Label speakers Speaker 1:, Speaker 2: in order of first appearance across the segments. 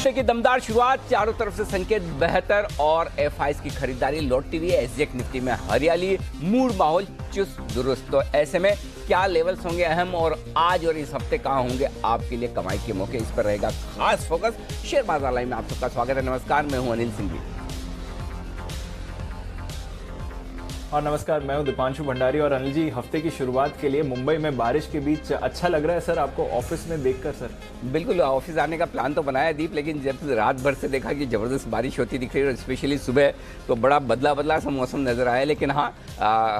Speaker 1: हफ्ते की दमदार शुरुआत, चारों तरफ से संकेत बेहतर और एफआईज की खरीदारी लौटती हुई है। एसजीएक्स निफ्टी में हरियाली, मूड माहौल चुस्त दुरुस्त। तो ऐसे में क्या लेवल्स होंगे अहम और आज और इस हफ्ते कहां होंगे आपके लिए कमाई के मौके, इस पर रहेगा खास फोकस। शेयर बाजार लाइव में आप सबका स्वागत है। नमस्कार, मैं हूं अनिल सिंघवी
Speaker 2: और नमस्कार, मैं हूं दीपांशु भंडारी। और अनिल जी, हफ्ते की शुरुआत के लिए मुंबई में बारिश के बीच अच्छा लग रहा है सर आपको ऑफिस में देखकर? सर
Speaker 1: बिल्कुल, ऑफिस आने का प्लान तो बनाया दीप, लेकिन जब रात भर से देखा कि ज़बरदस्त बारिश होती दिख रही है और स्पेशली सुबह तो बड़ा बदला बदला सा मौसम नज़र आया। लेकिन हाँ,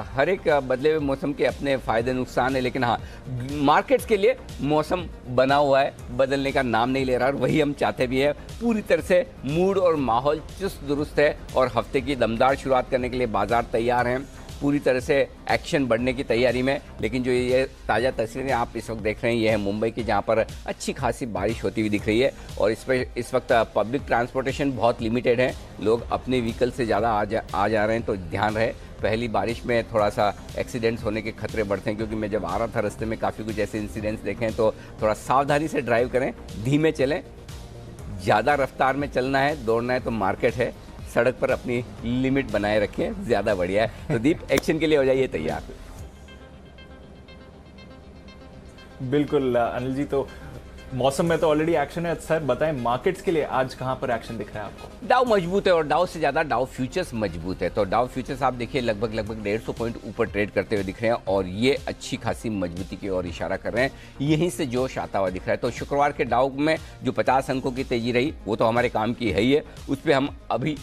Speaker 1: हर एक बदले हुए मौसम के अपने फ़ायदे नुकसान है। लेकिन हाँ, मार्केट्स के लिए मौसम बना हुआ है, बदलने का नाम नहीं ले रहा और वही हम चाहते भी है। पूरी तरह से मूड और माहौल चुस्त दुरुस्त है और हफ्ते की दमदार शुरुआत करने के लिए बाजार तैयार हैं, पूरी तरह से एक्शन बढ़ने की तैयारी में। लेकिन जो ये ताज़ा तस्वीरें आप इस वक्त देख रहे हैं, ये है मुंबई की, जहाँ पर अच्छी खासी बारिश होती हुई दिख रही है। और इस पर इस वक्त पब्लिक ट्रांसपोर्टेशन बहुत लिमिटेड है, लोग अपने व्हीकल से ज़्यादा आ जा रहे हैं, तो ध्यान रहे। पहली बारिश में थोड़ा सा एक्सीडेंट्स होने के खतरे बढ़ते हैं, क्योंकि मैं जब आ रहा था रास्ते में काफ़ी कुछ ऐसे इंसिडेंट्स देखे हैं। तो थोड़ा सावधानी से ड्राइव करें, धीमे चलें, ज़्यादा रफ्तार में चलना है, दौड़ना है तो मार्केट है, सड़क पर अपनी लिमिट बनाए रखें, ज़्यादा बढ़िया है। तो दीप, एक्शन के लिए हो जाइए तैयार।
Speaker 2: बिल्कुल अनिल जी, तो मौसम में तो ऑलरेडी एक्शन है। सर बताएं, मार्केट्स के लिए आज कहां पर एक्शन दिख रहा है आपको?
Speaker 1: डाउ मजबूत है और डाउ से ज़्यादा डाउ फ्यूचर्स मजबूत है। तो डाउ फ्यूचर्स आप देखिए लगभग 150 पॉइंट ऊपर ट्रेड करते हुए दिख रहे हैं और ये अच्छी खासी मजबूती की ओर इशारा कर रहे हैं। यहीं से जोश आता हुआ दिख रहा है। तो शुक्रवार के डाउ में जो 50 अंकों की तेजी रही, वो तो हमारे काम की है ही है। उस पर हम अभी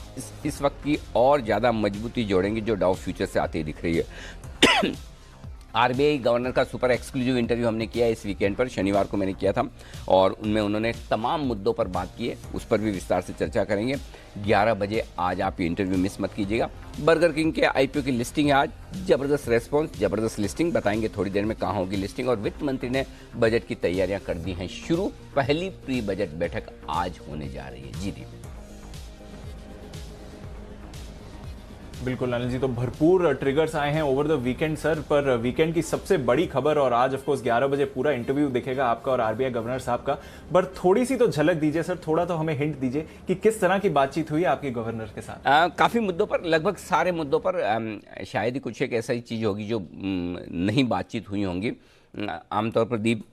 Speaker 1: इस वक्त की और ज़्यादा मजबूती जोड़ेंगे जो डाउ फ्यूचर से आती दिख रही है। आरबीआई गवर्नर का सुपर एक्सक्लूसिव इंटरव्यू हमने किया इस वीकेंड पर, शनिवार को मैंने किया था और उनमें उन्होंने तमाम मुद्दों पर बात की है, उस पर भी विस्तार से चर्चा करेंगे। 11 बजे आज आप ये इंटरव्यू मिस मत कीजिएगा। बर्गर किंग के आईपीओ की लिस्टिंग है आज, जबरदस्त रेस्पॉन्स, जबरदस्त लिस्टिंग, बताएंगे थोड़ी देर में कहाँ होगी लिस्टिंग। और वित्त मंत्री ने बजट की तैयारियां कर दी हैं शुरू, पहली प्री बजट बैठक आज होने जा रही है। जी दी
Speaker 2: बिल्कुल अनिल जी, तो भरपूर ट्रिगर्स आए हैं ओवर द वीकेंड सर। पर वीकेंड की सबसे बड़ी खबर, और आज ऑफ कोर्स 11 बजे पूरा इंटरव्यू दिखेगा आपका और आरबीआई गवर्नर साहब का, पर थोड़ी सी तो झलक दीजिए सर, थोड़ा तो हमें हिंट दीजिए कि किस तरह की बातचीत हुई आपके गवर्नर के साथ।
Speaker 1: काफ़ी मुद्दों पर, लगभग सारे मुद्दों पर, शायद ही कुछ एक ऐसा ही चीज़ होगी जो नहीं बातचीत हुई होंगी। आमतौर पर दीप,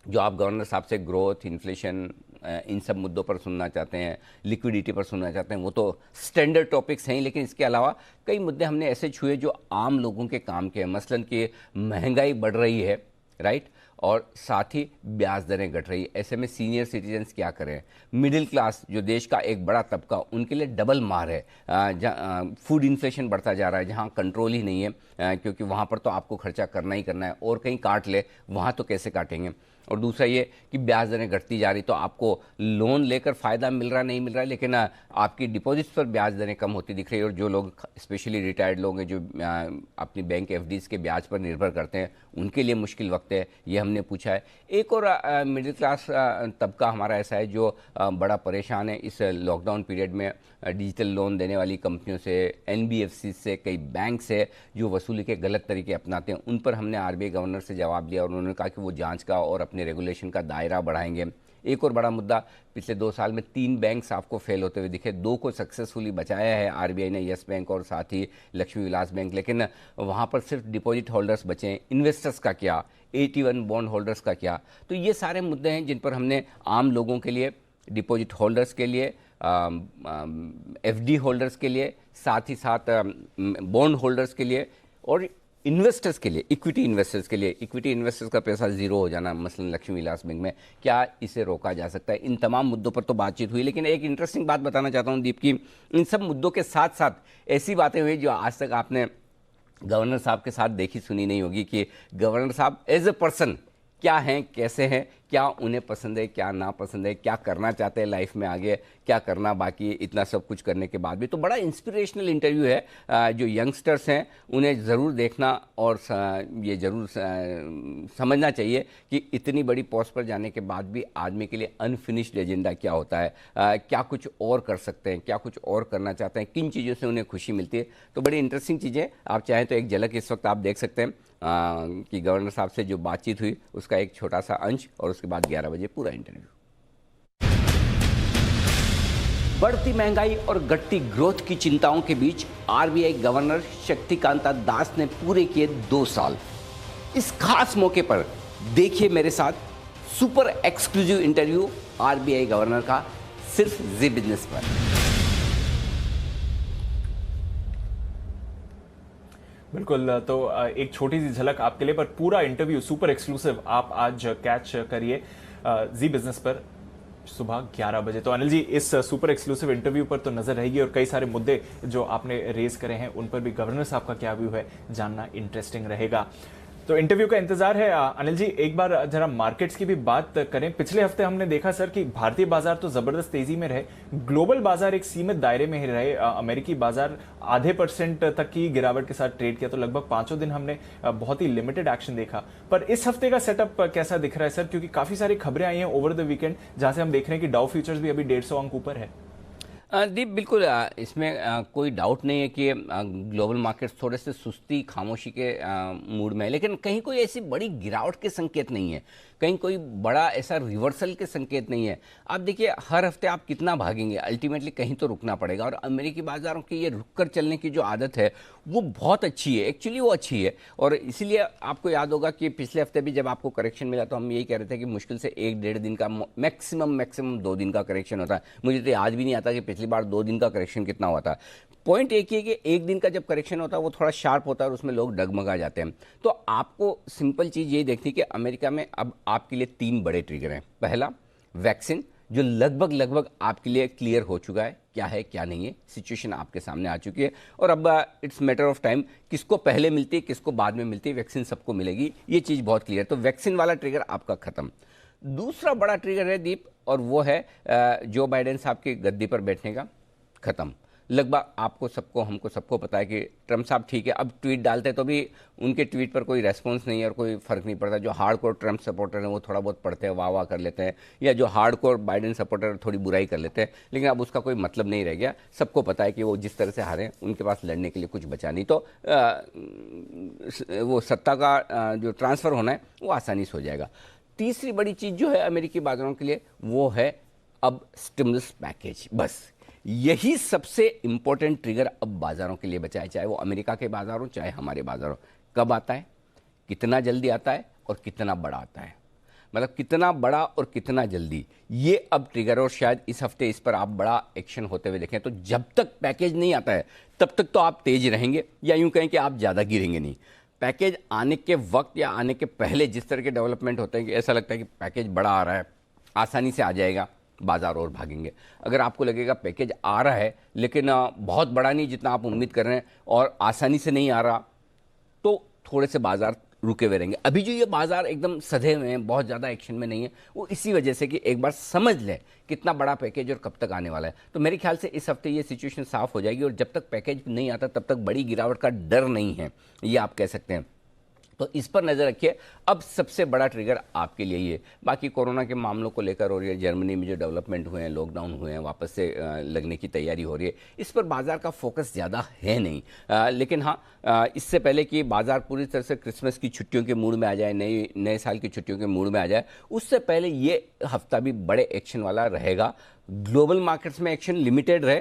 Speaker 1: जो आप गवर्नर साहब से ग्रोथ, इन्फ्लेशन, इन सब मुद्दों पर सुनना चाहते हैं, लिक्विडिटी पर सुनना चाहते हैं, वो तो स्टैंडर्ड टॉपिक्स हैं ही। लेकिन इसके अलावा कई मुद्दे हमने ऐसे छुए जो आम लोगों के काम के हैं। मसलन कि महंगाई बढ़ रही है, राइट, और साथ ही ब्याज दरें घट रही है। ऐसे में सीनियर सिटीजन्स क्या करें, मिडिल क्लास जो देश का एक बड़ा तबका, उनके लिए डबल मार है। जहाँ फूड इन्फ्लेशन बढ़ता जा रहा है, जहाँ कंट्रोल ही नहीं है, क्योंकि वहाँ पर तो आपको खर्चा करना ही करना है, और कहीं काट ले वहाँ तो कैसे काटेंगे। और दूसरा ये कि ब्याज दरें घटती जा रही, तो आपको लोन लेकर फ़ायदा मिल रहा नहीं मिल रहा है, लेकिन आपकी डिपॉजिट्स पर ब्याज दरें कम होती दिख रही है। और जो लोग स्पेशली रिटायर्ड लोग हैं, जो अपनी बैंक एफडीज़ के ब्याज पर निर्भर करते हैं, उनके लिए मुश्किल वक्त है, ये हमने पूछा है। एक और मिडिल क्लास तबका हमारा ऐसा है जो बड़ा परेशान है इस लॉकडाउन पीरियड में। डिजिटल लोन देने वाली कंपनियों से, एनबीएफसी से, कई बैंक से जो वसूली के गलत तरीके अपनाते हैं, उन पर हमने आरबीआई गवर्नर से जवाब लिया और उन्होंने कहा कि वो जांच का और अपने रेगुलेशन का दायरा बढ़ाएंगे। एक और बड़ा मुद्दा, पिछले 2 साल में 3 बैंक्स आपको फेल होते हुए दिखे, 2 को सक्सेसफुली बचाया है आरबीआई ने, यस बैंक और साथ ही लक्ष्मी विलास बैंक, लेकिन वहाँ पर सिर्फ डिपॉजिट होल्डर्स बचे हैं। इन्वेस्टर्स का क्या, AT1 बॉन्ड होल्डर्स का क्या? तो ये सारे मुद्दे हैं जिन पर हमने आम लोगों के लिए, डिपॉजिट होल्डर्स के लिए, एफडी होल्डर्स के लिए, साथ ही साथ बॉन्ड होल्डर्स के लिए और इन्वेस्टर्स के लिए, इक्विटी इन्वेस्टर्स के लिए, इक्विटी इन्वेस्टर्स का पैसा ज़ीरो हो जाना मसलन लक्ष्मी विलास बैंक में, क्या इसे रोका जा सकता है? इन तमाम मुद्दों पर तो बातचीत हुई। लेकिन एक इंटरेस्टिंग बात बताना चाहता हूँ दीप की, इन सब मुद्दों के साथ साथ ऐसी बातें हुई जो आज तक आपने गवर्नर साहब के साथ देखी सुनी नहीं होगी, कि गवर्नर साहब एज ए पर्सन क्या हैं, कैसे हैं, क्या उन्हें पसंद है, क्या ना पसंद है, क्या करना चाहते हैं लाइफ में आगे, क्या करना बाकी, इतना सब कुछ करने के बाद भी। तो बड़ा इंस्पिरेशनल इंटरव्यू है। जो यंगस्टर्स हैं उन्हें ज़रूर देखना और ये ज़रूर समझना चाहिए कि इतनी बड़ी पोस्ट पर जाने के बाद भी आदमी के लिए अनफिनिश्ड एजेंडा क्या होता है, क्या कुछ और कर सकते हैं, क्या कुछ और करना चाहते हैं, किन चीज़ों से उन्हें खुशी मिलती है। तो बड़ी इंटरेस्टिंग चीज़ें, आप चाहें तो एक झलक इस वक्त आप देख सकते हैं कि गवर्नर साहब से जो बातचीत हुई उसका एक छोटा सा अंश, और उसके बाद 11 बजे पूरा इंटरव्यू। बढ़ती महंगाई और घटती ग्रोथ की चिंताओं के बीच आरबीआई गवर्नर शक्तिकांता दास ने पूरे किए 2 साल। इस खास मौके पर देखिए मेरे साथ super exclusive interview RBI governor का सिर्फ जी बिजनेस पर।
Speaker 2: बिल्कुल, तो एक छोटी सी झलक आपके लिए, पर पूरा इंटरव्यू सुपर एक्सक्लूसिव आप आज कैच करिए जी बिजनेस पर सुबह 11 बजे। तो अनिल जी, इस सुपर एक्सक्लूसिव इंटरव्यू पर तो नजर रहेगी और कई सारे मुद्दे जो आपने रेज करे हैं उन पर भी गवर्नर साहब का क्या व्यू है जानना इंटरेस्टिंग रहेगा। तो इंटरव्यू का इंतजार है। अनिल जी, एक बार जरा मार्केट्स की भी बात करें। पिछले हफ्ते हमने देखा सर कि भारतीय बाजार तो जबरदस्त तेजी में रहे, ग्लोबल बाजार एक सीमित दायरे में ही रहे। अमेरिकी बाजार आधे % तक की गिरावट के साथ ट्रेड किया, तो लगभग 5 दिन हमने बहुत ही लिमिटेड एक्शन देखा। पर इस हफ्ते का सेटअप कैसा दिख रहा है सर? क्योंकि काफी सारी खबरें आई हैं ओवर द वीकेंड जहां से हम देख रहे हैं कि डाउ फ्यूचर्स भी अभी 150 अंक ऊपर है।
Speaker 1: दीप, बिल्कुल इसमें कोई डाउट नहीं है कि ग्लोबल मार्केट्स थोड़े से सुस्ती खामोशी के मूड में है, लेकिन कहीं कोई ऐसी बड़ी गिरावट के संकेत नहीं है, कहीं कोई बड़ा ऐसा रिवर्सल के संकेत नहीं है। आप देखिए, हर हफ्ते आप कितना भागेंगे, अल्टीमेटली कहीं तो रुकना पड़ेगा। और अमेरिकी बाजारों की ये रुककर चलने की जो आदत है वो बहुत अच्छी है, एक्चुअली वो अच्छी है। और इसीलिए आपको याद होगा कि पिछले हफ्ते भी जब आपको करेक्शन मिला तो हम यही कह रहे थे कि मुश्किल से 1-1.5 दिन का, मैक्सिमम 2 दिन का करेक्शन होता है। मुझे तो याद भी नहीं आता कि पिछली बार 2 दिन का करेक्शन कितना हुआ था। पॉइंट एक ही है कि 1 दिन का जब करेक्शन होता है वो थोड़ा शार्प होता है और उसमें लोग डगमगा जाते हैं। तो आपको सिंपल चीज़ यही देखनी कि अमेरिका में अब आपके लिए 3 बड़े ट्रिगर हैं। पहला, वैक्सीन, जो लगभग आपके लिए क्लियर हो चुका है क्या है क्या नहीं है, सिचुएशन आपके सामने आ चुकी है। और अब इट्स मैटर ऑफ टाइम, किसको पहले मिलती है किसको बाद में मिलती है, वैक्सीन सबको मिलेगी, ये चीज़ बहुत क्लियर। तो वैक्सीन वाला ट्रिगर आपका खत्म। दूसरा बड़ा ट्रिगर है दीप, और वो है जो बाइडेन साहब की गद्दी पर बैठने का, खत्म। लगभग आपको सबको, हमको सबको पता है कि ट्रम्प साहब ठीक है, अब ट्वीट डालते हैं तो भी उनके ट्वीट पर कोई रेस्पॉन्स नहीं है और कोई फर्क नहीं पड़ता। जो हार्डकोर ट्रम्प सपोर्टर हैं वो थोड़ा बहुत पढ़ते हैं, वाह कर लेते हैं, या जो हार्डकोर बाइडेन सपोर्टर थोड़ी बुराई कर लेते हैं, लेकिन अब उसका कोई मतलब नहीं रह गया। सबको पता है कि वो जिस तरह से हारे उनके पास लड़ने के लिए कुछ बचा नहीं। तो वो सत्ता का जो ट्रांसफ़र होना है वो आसानी से हो जाएगा। तीसरी बड़ी चीज़ जो है अमेरिकी बाजारों के लिए वो है अब स्टिमुलस पैकेज। बस यही सबसे इंपॉर्टेंट ट्रिगर अब बाजारों के लिए बचा है, चाहे वो अमेरिका के बाजार हो चाहे हमारे बाजार हो। कब आता है, कितना जल्दी आता है और कितना बड़ा आता है, मतलब कितना बड़ा और कितना जल्दी, ये अब ट्रिगर। और शायद इस हफ्ते इस पर आप बड़ा एक्शन होते हुए देखें। तो जब तक पैकेज नहीं आता है तब तक तो आप तेज रहेंगे, या यूं कहें कि आप ज़्यादा गिरेंगे नहीं। पैकेज आने के वक्त या आने के पहले जिस तरह के डेवलपमेंट होते हैं कि ऐसा लगता है कि पैकेज बड़ा आ रहा है, आसानी से आ जाएगा, बाजार और भागेंगे। अगर आपको लगेगा पैकेज आ रहा है लेकिन बहुत बड़ा नहीं जितना आप उम्मीद कर रहे हैं और आसानी से नहीं आ रहा, तो थोड़े से बाजार रुके हुए रहेंगे। अभी जो ये बाजार एकदम सधे हुए हैं, बहुत ज़्यादा एक्शन में नहीं है, वो इसी वजह से कि एक बार समझ लें कितना बड़ा पैकेज और कब तक आने वाला है। तो मेरे ख्याल से इस हफ्ते ये सिचुएशन साफ हो जाएगी, और जब तक पैकेज नहीं आता तब तक बड़ी गिरावट का डर नहीं है, ये आप कह सकते हैं। तो इस पर नज़र रखिए। अब सबसे बड़ा ट्रिगर आपके लिए ये, बाकी कोरोना के मामलों को लेकर और ये जर्मनी में जो डेवलपमेंट हुए हैं, लॉकडाउन हुए हैं, वापस से लगने की तैयारी हो रही है, इस पर बाजार का फोकस ज़्यादा है नहीं। लेकिन हाँ, इससे पहले कि बाजार पूरी तरह से क्रिसमस की छुट्टियों के मूड में आ जाए, नए साल की छुट्टियों के मूड में आ जाए, उससे पहले ये हफ्ता भी बड़े एक्शन वाला रहेगा। ग्लोबल मार्केट्स में एक्शन लिमिटेड रहे,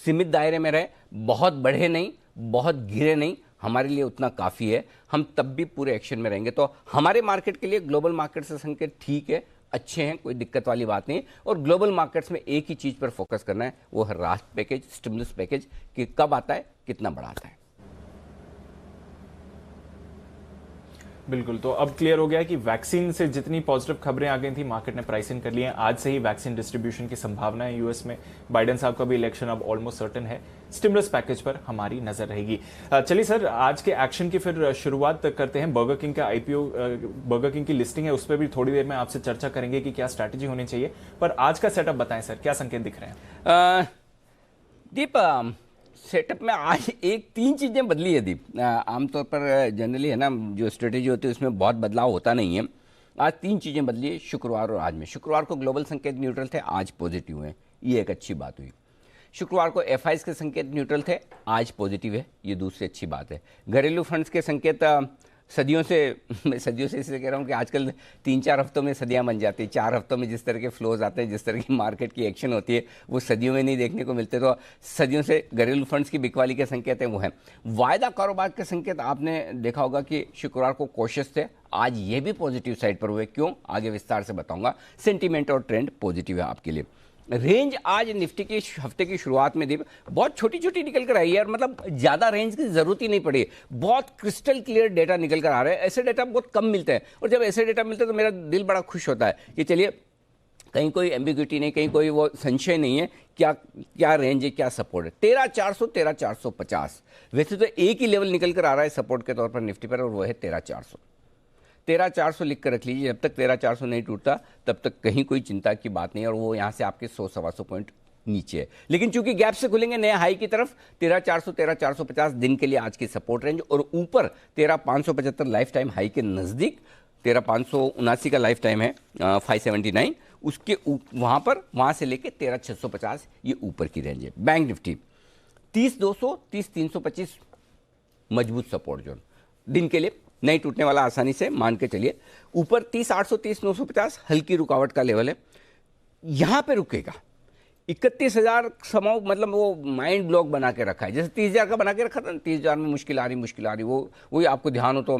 Speaker 1: सीमित दायरे में रहे, बहुत बढ़े नहीं, बहुत गिरे नहीं, हमारे लिए उतना काफ़ी है। हम तब भी पूरे एक्शन में रहेंगे। तो हमारे मार्केट के लिए ग्लोबल मार्केट से संकेत ठीक है, अच्छे हैं, कोई दिक्कत वाली बात नहीं। और ग्लोबल मार्केट्स में एक ही चीज़ पर फोकस करना है, वो है राहत पैकेज, स्टिमुलस पैकेज, कि कब आता है, कितना बड़ा आता है।
Speaker 2: बिल्कुल, तो अब क्लियर हो गया कि वैक्सीन से जितनी पॉजिटिव खबरें आ गई थी मार्केट ने प्राइस इन कर लिए हैं। आज से ही वैक्सीन डिस्ट्रीब्यूशन की संभावना है यूएस में। बाइडेन साहब का भी इलेक्शन अब ऑलमोस्ट सर्टेन है। स्टिमुलस पैकेज पर हमारी नजर रहेगी। चलिए सर, आज के एक्शन की फिर शुरुआत करते हैं। बर्गर किंग का आईपीओ, बर्गर किंग की लिस्टिंग है, उस पर भी थोड़ी देर में आपसे चर्चा करेंगे कि क्या स्ट्रैटेजी होनी चाहिए। पर आज का सेटअप बताएं सर, क्या संकेत दिख रहे हैं?
Speaker 1: दीप, सेटअप में आज 3 चीज़ें बदली है दीप। आमतौर पर जनरली है ना, जो स्ट्रेटेजी होती है उसमें बहुत बदलाव होता नहीं है। आज 3 चीज़ें बदली है, शुक्रवार और आज में। शुक्रवार को ग्लोबल संकेत न्यूट्रल थे, आज पॉजिटिव हैं, ये एक अच्छी बात हुई। शुक्रवार को एफआईज के संकेत न्यूट्रल थे, आज पॉजिटिव है, ये दूसरी अच्छी बात है। घरेलू फंड्स के संकेत सदियों से मैं सदियों से इसलिए कह रहा हूँ कि आजकल 3-4 हफ्तों में सदियां बन जाती हैं। 4 हफ्तों में जिस तरह के फ्लोज आते हैं, जिस तरह की मार्केट की एक्शन होती है, वो सदियों में नहीं देखने को मिलते। तो सदियों से घरेलू फंड्स की बिकवाली के संकेत हैं वो हैं। वायदा कारोबार के संकेत आपने देखा होगा कि शुक्रवार को कोशिश थे, आज ये भी पॉजिटिव साइड पर हुए। क्यों, आगे विस्तार से बताऊंगा। सेंटीमेंट और ट्रेंड पॉजिटिव है आपके लिए। रेंज आज निफ्टी की हफ्ते की शुरुआत में दीप बहुत छोटी छोटी निकल कर आई है, और मतलब ज्यादा रेंज की जरूरत ही नहीं पड़ी। बहुत क्रिस्टल क्लियर डेटा निकल कर आ रहे हैं। ऐसे डेटा बहुत कम मिलते हैं, और जब ऐसे डेटा मिलते हैं तो मेरा दिल बड़ा खुश होता है कि चलिए कहीं कोई एम्बिग्यूटी नहीं, कहीं कोई वो संशय नहीं है, क्या क्या रेंज है, क्या सपोर्ट है। 13,400 13,450 वैसे तो एक ही लेवल निकल कर आ रहा है सपोर्ट के तौर पर निफ्टी पर, और वो है 13,400। 13,400 लिख कर रख लीजिए। जब तक 13,400 नहीं टूटता तब तक कहीं कोई चिंता की बात नहीं है, और वो यहाँ से आपके 100-125 पॉइंट नीचे है। लेकिन चूंकि गैप से खुलेंगे नए हाई की तरफ, 13,400 13,450 दिन के लिए आज की सपोर्ट रेंज, और ऊपर 13,575 लाइफ टाइम हाई के नजदीक 13,579 का लाइफ टाइम है 579, उसके वहां पर, वहां से लेके 13,650 ये ऊपर की रेंज है। बैंक निफ्टी 30,200 30,325 मजबूत सपोर्ट जोन दिन के लिए नहीं टूटने वाला, आसानी से मान के चलिए। ऊपर 30,800 30,950 हल्की रुकावट का लेवल है, यहां पे रुकेगा। 31,000 समाव, मतलब वो माइंड ब्लॉक बना के रखा है, जैसे 30,000 का बना के रखा था ना, 30,000 में मुश्किल आ रही, वही आपको ध्यान हो तो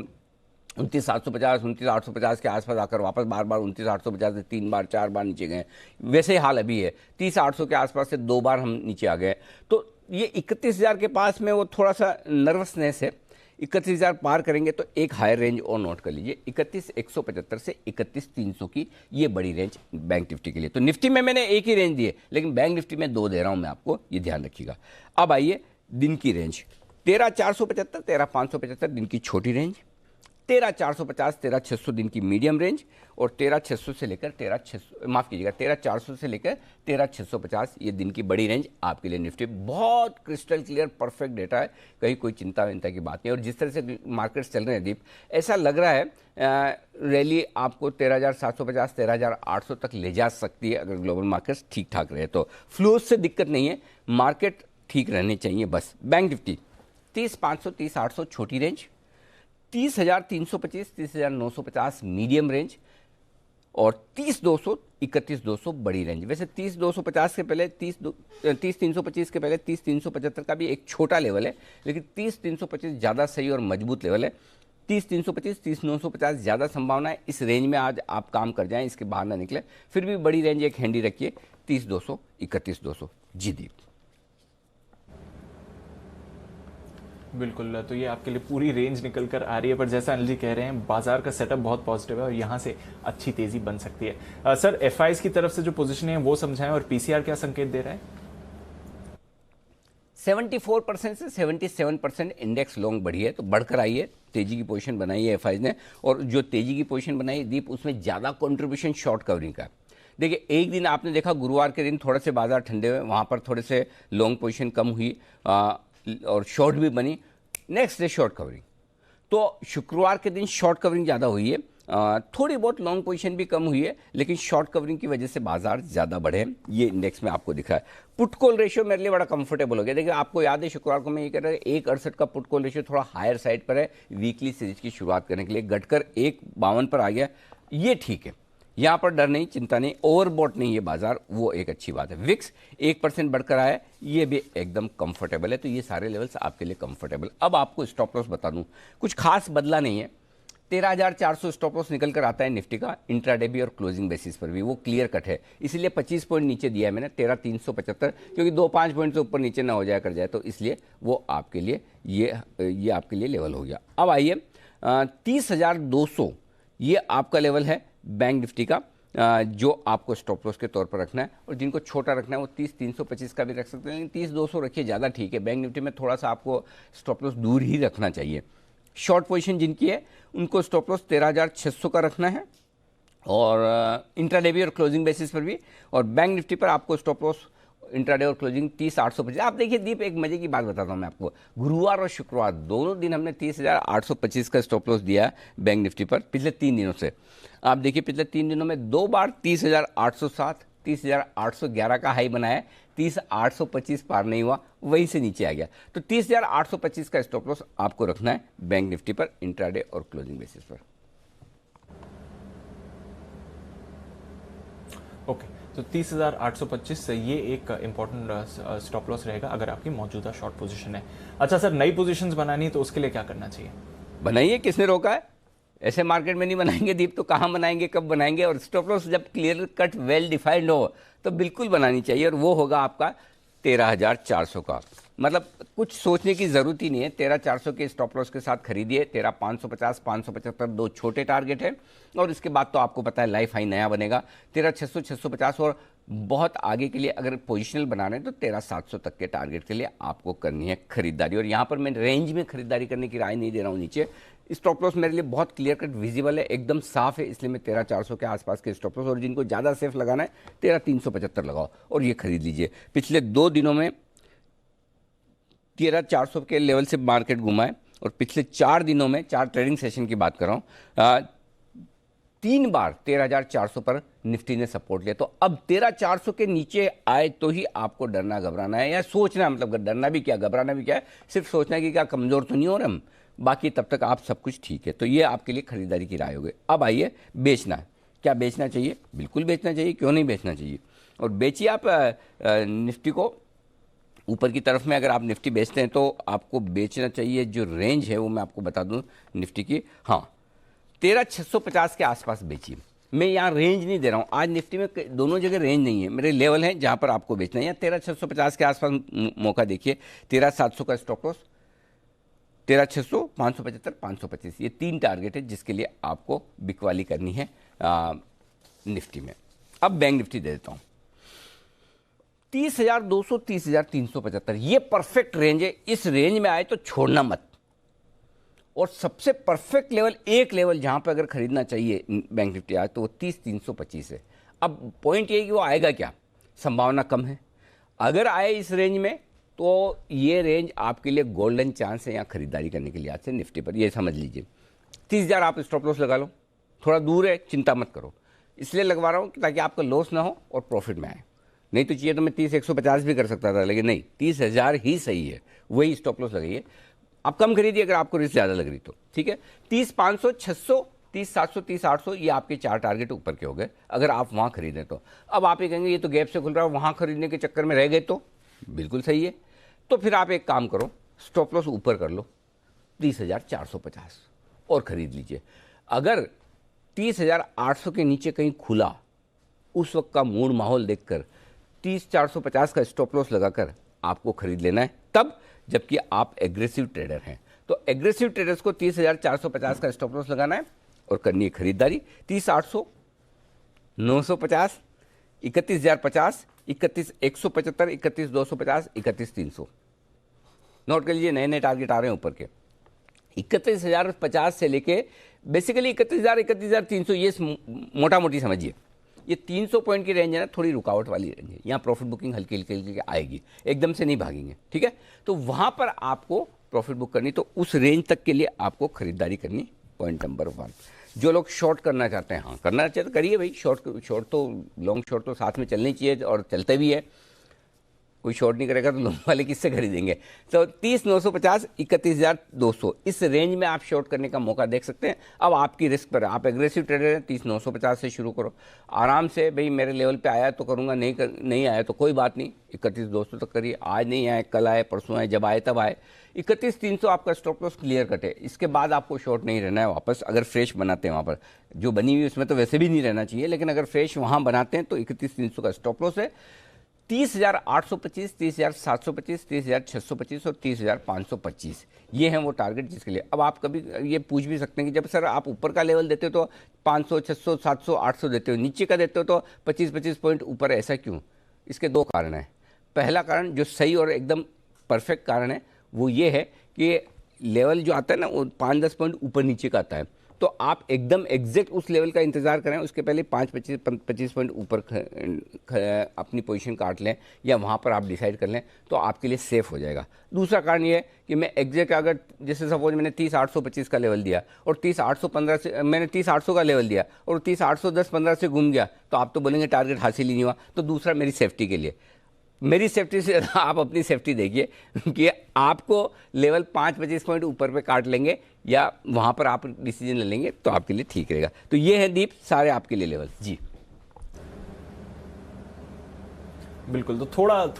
Speaker 1: 29,750 29,850 के आसपास आकर वापस बार बार 29,850 से 3 बार 4 बार नीचे गए। वैसे ही हाल अभी है, 30,800 के आसपास से 2 बार हम नीचे आ गए। तो ये 31,000 के पास में वो थोड़ा सा नर्वसनेस है। 31,000 पार करेंगे तो एक हायर रेंज और नोट कर लीजिए, 31,175 से 31,300 की ये बड़ी रेंज बैंक निफ्टी के लिए। तो निफ्टी में मैंने एक ही रेंज दी है, लेकिन बैंक निफ्टी में 2 दे रहा हूं मैं आपको, ये ध्यान रखिएगा। अब आइए दिन की रेंज, 13,475 13,575 दिन की छोटी रेंज, 13,450 13,600 दिन की मीडियम रेंज, और 13,600 से लेकर 13,400 से लेकर 13,650 ये दिन की बड़ी रेंज आपके लिए निफ्टी। बहुत क्रिस्टल क्लियर परफेक्ट डेटा है, कहीं कोई चिंता विंता की बात नहीं। और जिस तरह से मार्केट्स चल रहे हैं दीप, ऐसा लग रहा है रैली आपको 13,750 13,800 तक ले जा सकती है, अगर ग्लोबल मार्केट्स ठीक ठाक रहे तो। फ्लोज से दिक्कत नहीं है, मार्केट ठीक रहने चाहिए बस। बैंक निफ्टी 30,500 30,800 छोटी रेंज, 30,325 30,950 मीडियम रेंज, और 30,200 31,200 बड़ी रेंज। वैसे 30,250 के पहले 30,325 के पहले 30,375 का भी एक छोटा लेवल है, लेकिन 30,325 ज़्यादा सही और मजबूत लेवल है। 30,325 30,950 ज़्यादा संभावना है इस रेंज में आज आप काम कर जाएं, इसके बाहर ना निकले। फिर भी बड़ी रेंज एक हैंडी रखिए, 30,200 31,200। जी दीप।
Speaker 2: बिल्कुल, तो ये आपके लिए पूरी रेंज निकल कर आ रही है, पर जैसा अनिल जी कह रहे हैं बाजार का सेटअप बहुत पॉजिटिव है और यहाँ से अच्छी तेजी बन सकती है। सर, एफआईज की तरफ से जो पोजीशन है वो समझाएं, और पीसीआर क्या संकेत दे रहा है?
Speaker 1: 74% से 77% इंडेक्स लॉन्ग बढ़ी है, तो बढ़कर आई है, तेजी की पोजीशन बनाई है एफआईज ने। और जो तेजी की पोजीशन बनाई दीप, उसमें ज़्यादा कॉन्ट्रीब्यूशन शॉर्ट कवरिंग का। देखिए, एक दिन आपने देखा गुरुवार के दिन थोड़े से बाजार ठंडे हुए, वहाँ पर थोड़े से लॉन्ग पोजीशन कम हुई और शॉर्ट भी बनी। नेक्स्ट डे शॉर्ट कवरिंग, तो शुक्रवार के दिन शॉर्ट कवरिंग ज़्यादा हुई है, थोड़ी बहुत लॉन्ग पोजीशन भी कम हुई है, लेकिन शॉर्ट कवरिंग की वजह से बाजार ज़्यादा बढ़े हैं, ये इंडेक्स में आपको दिख रहा है। पुट कॉल रेशियो मेरे लिए बड़ा कंफर्टेबल हो गया। देखिए, आपको याद है शुक्रवार को मैं ये कह रहा था 1.68 का पुट कॉल रेशियो थोड़ा हायर साइड पर है वीकली सीरीज की शुरुआत करने के लिए, घटकर 1.52 पर आ गया, ये ठीक है। यहाँ पर डर नहीं, चिंता नहीं, ओवरबॉट नहीं है बाजार, वो एक अच्छी बात है। विक्स 1% बढ़कर आया, ये भी एकदम कंफर्टेबल है। तो ये सारे लेवल्स आपके लिए कंफर्टेबल। अब आपको स्टॉप लॉस बता दूं, कुछ खास बदला नहीं है। 13,400 स्टॉप लॉस निकल कर आता है निफ्टी का, इंट्राडे भी और क्लोजिंग बेसिस पर भी, वो क्लियर कट है। इसलिए 25 पॉइंट नीचे दिया है मैंने, 13,375, क्योंकि 2-5 पॉइंट से ऊपर नीचे ना हो जाया कर जाए, तो इसलिए वो आपके लिए ये आपके लिए लेवल हो गया। अब आइए 30,200 ये आपका लेवल है बैंक निफ्टी का, जो आपको स्टॉप लॉस के तौर पर रखना है। और जिनको छोटा रखना है वो 30,325 का भी रख सकते हैं, लेकिन 30,200 रखिए, ज़्यादा ठीक है। बैंक निफ्टी में थोड़ा सा आपको स्टॉप लॉस दूर ही रखना चाहिए। शॉर्ट पोजीशन जिनकी है उनको स्टॉप लॉस 13,600 का रखना है, और इंट्राडे भी और क्लोजिंग बेसिस पर भी। और बैंक निफ्टी पर आपको स्टॉप लॉस इंट्राडे और क्लोजिंग 30,825। आप देखिए दीप, एक मजे की बात बताता हूँ मैं आपको, गुरुवार और शुक्रवार दोनों दिन हमने 30,825 का स्टॉप लॉस दिया बैंक निफ्टी पर पिछले 3 दिनों से। आप देखिए पिछले 3 दिनों में 2 बार 30,807 30,811 का हाई बनाया, 30,825 पार नहीं हुआ, वहीं से नीचे आ गया। तो 30,825 का स्टॉप लॉस आपको रखना है बैंक निफ्टी पर इंट्राडे और क्लोजिंग बेसिस पर।
Speaker 2: ओके, तो 30,825 से ये एक इंपॉर्टेंट स्टॉप लॉस रहेगा अगर आपकी मौजूदा शॉर्ट पोजीशन है। अच्छा सर, नई पोजीशंस बनानी है तो उसके लिए क्या करना चाहिए?
Speaker 1: बनाइए, किसने रोका है? ऐसे मार्केट में नहीं बनाएंगे दीप तो कहाँ बनाएंगे, कब बनाएंगे? और स्टॉप लॉस जब क्लियर कट वेल डिफाइंड हो तो बिल्कुल बनानी चाहिए, और वो होगा आपका 13,400 का। मतलब कुछ सोचने की जरूरत ही नहीं है, 13,400 के स्टॉप लॉस के साथ खरीदिए। 13,550, 575 दो छोटे टारगेट है, और इसके बाद तो आपको पता है लाइफ हाई नया बनेगा 13,600, 650, और बहुत आगे के लिए अगर पोजिशनल बना रहे हैं तो 13,700 तक के टारगेट के लिए आपको करनी है खरीदारी। और यहाँ पर मैं रेंज में खरीदारी करने की राय नहीं दे रहा हूँ। नीचे स्टॉप लॉस मेरे लिए बहुत क्लियर कट विजिबल है, एकदम साफ है, इसलिए मैं 13,400 के आसपास के स्टॉप लॉस, और जिनको ज़्यादा सेफ लगाना है 13,375 लगाओ और ये खरीद लीजिए। पिछले 2 दिनों में 13,400 के लेवल से मार्केट घुमा है, और पिछले 4 दिनों में 4 ट्रेडिंग सेशन की बात कर रहा हूँ, 3 बार 13,400 पर निफ्टी ने सपोर्ट लिया। तो अब 13,400 के नीचे आए तो ही आपको डरना घबराना है, या सोचना, मतलब डरना भी क्या घबराना भी क्या है, सिर्फ सोचना है कि क्या कमज़ोर तो नहीं हो रहे हम, बाकी तब तक आप सब कुछ ठीक है। तो ये आपके लिए खरीदारी की राय होगी। अब आइए बेचना, क्या बेचना चाहिए? बिल्कुल बेचना चाहिए, क्यों नहीं बेचना चाहिए? और बेचिए आप निफ्टी को ऊपर की तरफ में। अगर आप निफ्टी बेचते हैं तो आपको बेचना चाहिए, जो रेंज है वो मैं आपको बता दूं निफ्टी की, हाँ 13,650 के आसपास बेचिए। मैं यहाँ रेंज नहीं दे रहा हूँ, आज निफ्टी में दोनों जगह रेंज नहीं है, मेरे लेवल हैं जहाँ पर आपको बेचना है। या 13,650 के आसपास मौका देखिए, 13,700 का स्टॉप लॉस, 13,600, 575, 525, ये 3 टारगेट है जिसके लिए आपको बिकवाली करनी है निफ्टी में। अब बैंक निफ्टी दे देता हूँ, 30,200, 30,375, ये परफेक्ट रेंज है। इस रेंज में आए तो छोड़ना मत। और सबसे परफेक्ट लेवल, एक लेवल जहां पर अगर खरीदना चाहिए बैंक निफ्टी आए तो वो 30,325 है। अब पॉइंट ये कि वो आएगा क्या, संभावना कम है। अगर आए इस रेंज में तो ये रेंज आपके लिए गोल्डन चांस है यहाँ खरीदारी करने के लिए आज से निफ्टी पर, ये समझ लीजिए। 30,000 आप स्टॉप लॉस लगा लो, थोड़ा दूर है, चिंता मत करो, इसलिए लगवा रहा हूँ ताकि आपका लॉस ना हो और प्रॉफिट में आए। नहीं तो चाहिए तो मैं 30,150 भी कर सकता था, लेकिन नहीं, 30,000 ही सही है, वही स्टॉप लॉस लगाइए। आप कम खरीदिए अगर आपको रिस्क ज़्यादा लग रही तो, ठीक है। 30,500, 600, 30,700, 30,800, ये आपके 4 टारगेट ऊपर के हो गए अगर आप वहाँ खरीदें तो। अब आप ये कहेंगे ये तो गैप से खुल रहा है, वहाँ खरीदने के चक्कर में रह गए तो बिल्कुल सही है। तो फिर आप एक काम करो, स्टॉप लॉस ऊपर कर लो 30,450 और खरीद लीजिए। अगर 30,800 के नीचे कहीं खुला, उस वक्त का मूड माहौल देखकर 30,450 का स्टॉप लॉस लगाकर आपको खरीद लेना है, तब जबकि आप एग्रेसिव ट्रेडर हैं। तो एग्रेसिव ट्रेडर्स को 30,450 का स्टॉप लॉस लगाना है और करनी है खरीदारी। 30,800, 950, 31,050, 31,175, 31,250, 31,300। नोट कर लीजिए, नए नए टारगेट आ रहे हैं ऊपर के। 31,050 से लेके बेसिकली 31,000, 31,300, ये मोटा मोटी समझिए। ये 300 पॉइंट की रेंज है ना, थोड़ी रुकावट वाली रेंज है, यहाँ प्रॉफिट बुकिंग हल्की हल्की हल्की आएगी, एकदम से नहीं भागेंगे, ठीक है। तो वहाँ पर आपको प्रॉफिट बुक करनी, तो उस रेंज तक के लिए आपको खरीदारी करनी, पॉइंट नंबर 1। जो लोग शॉर्ट करना चाहते हैं, हाँ करना चाहते तो करिए भाई, शॉर्ट तो लॉन्ग शॉर्ट तो साथ में चलनी चाहिए और चलते भी है। कोई शॉर्ट नहीं करेगा तो लॉन्ग वाले किससे खरीदेंगे। तो 30,950, 31,200, इस रेंज में आप शॉर्ट करने का मौका देख सकते हैं। अब आपकी रिस्क पर, आप एग्रेसिव ट्रेडर हैं, 30,950 से शुरू करो आराम से। भाई मेरे लेवल पे आया तो करूँगा, नहीं आया तो कोई बात नहीं, 31,200 तक करिए। आज नहीं आए, कल आए, परसों आए, जब आए तब आए। 31,300 आपका स्टॉप लॉस क्लियर कटे, इसके बाद आपको शॉर्ट नहीं रहना है वापस। अगर फ्रेश बनाते हैं वहाँ पर, जो बनी हुई उसमें तो वैसे भी नहीं रहना चाहिए, लेकिन अगर फ्रेश वहाँ बनाते हैं तो 31,300 का स्टॉप लॉस है। 30,825, 30,725, 30,625 और 30,525, ये हैं वो टारगेट जिसके लिए। अब आप कभी ये पूछ भी सकते हैं कि जब सर आप ऊपर का लेवल देते हो तो 500, 600, 700, 800 देते हो, नीचे का देते हो तो 25-25 पॉइंट ऊपर, ऐसा क्यों? इसके 2 कारण हैं। पहला कारण जो सही और एकदम परफेक्ट कारण है वो ये है कि लेवल जो आता है ना वो 5-10 पॉइंट ऊपर नीचे का आता है। तो आप एकदम एग्जैक्ट उस लेवल का इंतजार करें, उसके पहले 5-25 पॉइंट ऊपर अपनी पोजीशन काट लें या वहाँ पर आप डिसाइड कर लें तो आपके लिए सेफ हो जाएगा। दूसरा कारण ये है कि मैं एग्जैक्ट अगर जैसे सपोज मैंने 30,825 का लेवल दिया और 30,815 से मैंने 30,800 का लेवल दिया और 30,810-15 से घूम गया तो आप तो बोलेंगे टारगेट हासिल ही नहीं हुआ। तो दूसरा मेरी सेफ्टी के लिए, मेरी सेफ्टी से आप अपनी सेफ्टी देखिए कि आपको लेवल 5-25 पॉइंट ऊपर पे काट लेंगे या वहाँ पर आप डिसीजन ले लेंगे तो आपके लिए ठीक रहेगा। तो ये है दीप सारे आपके लिए लेवल। जी
Speaker 2: बिल्कुल, तो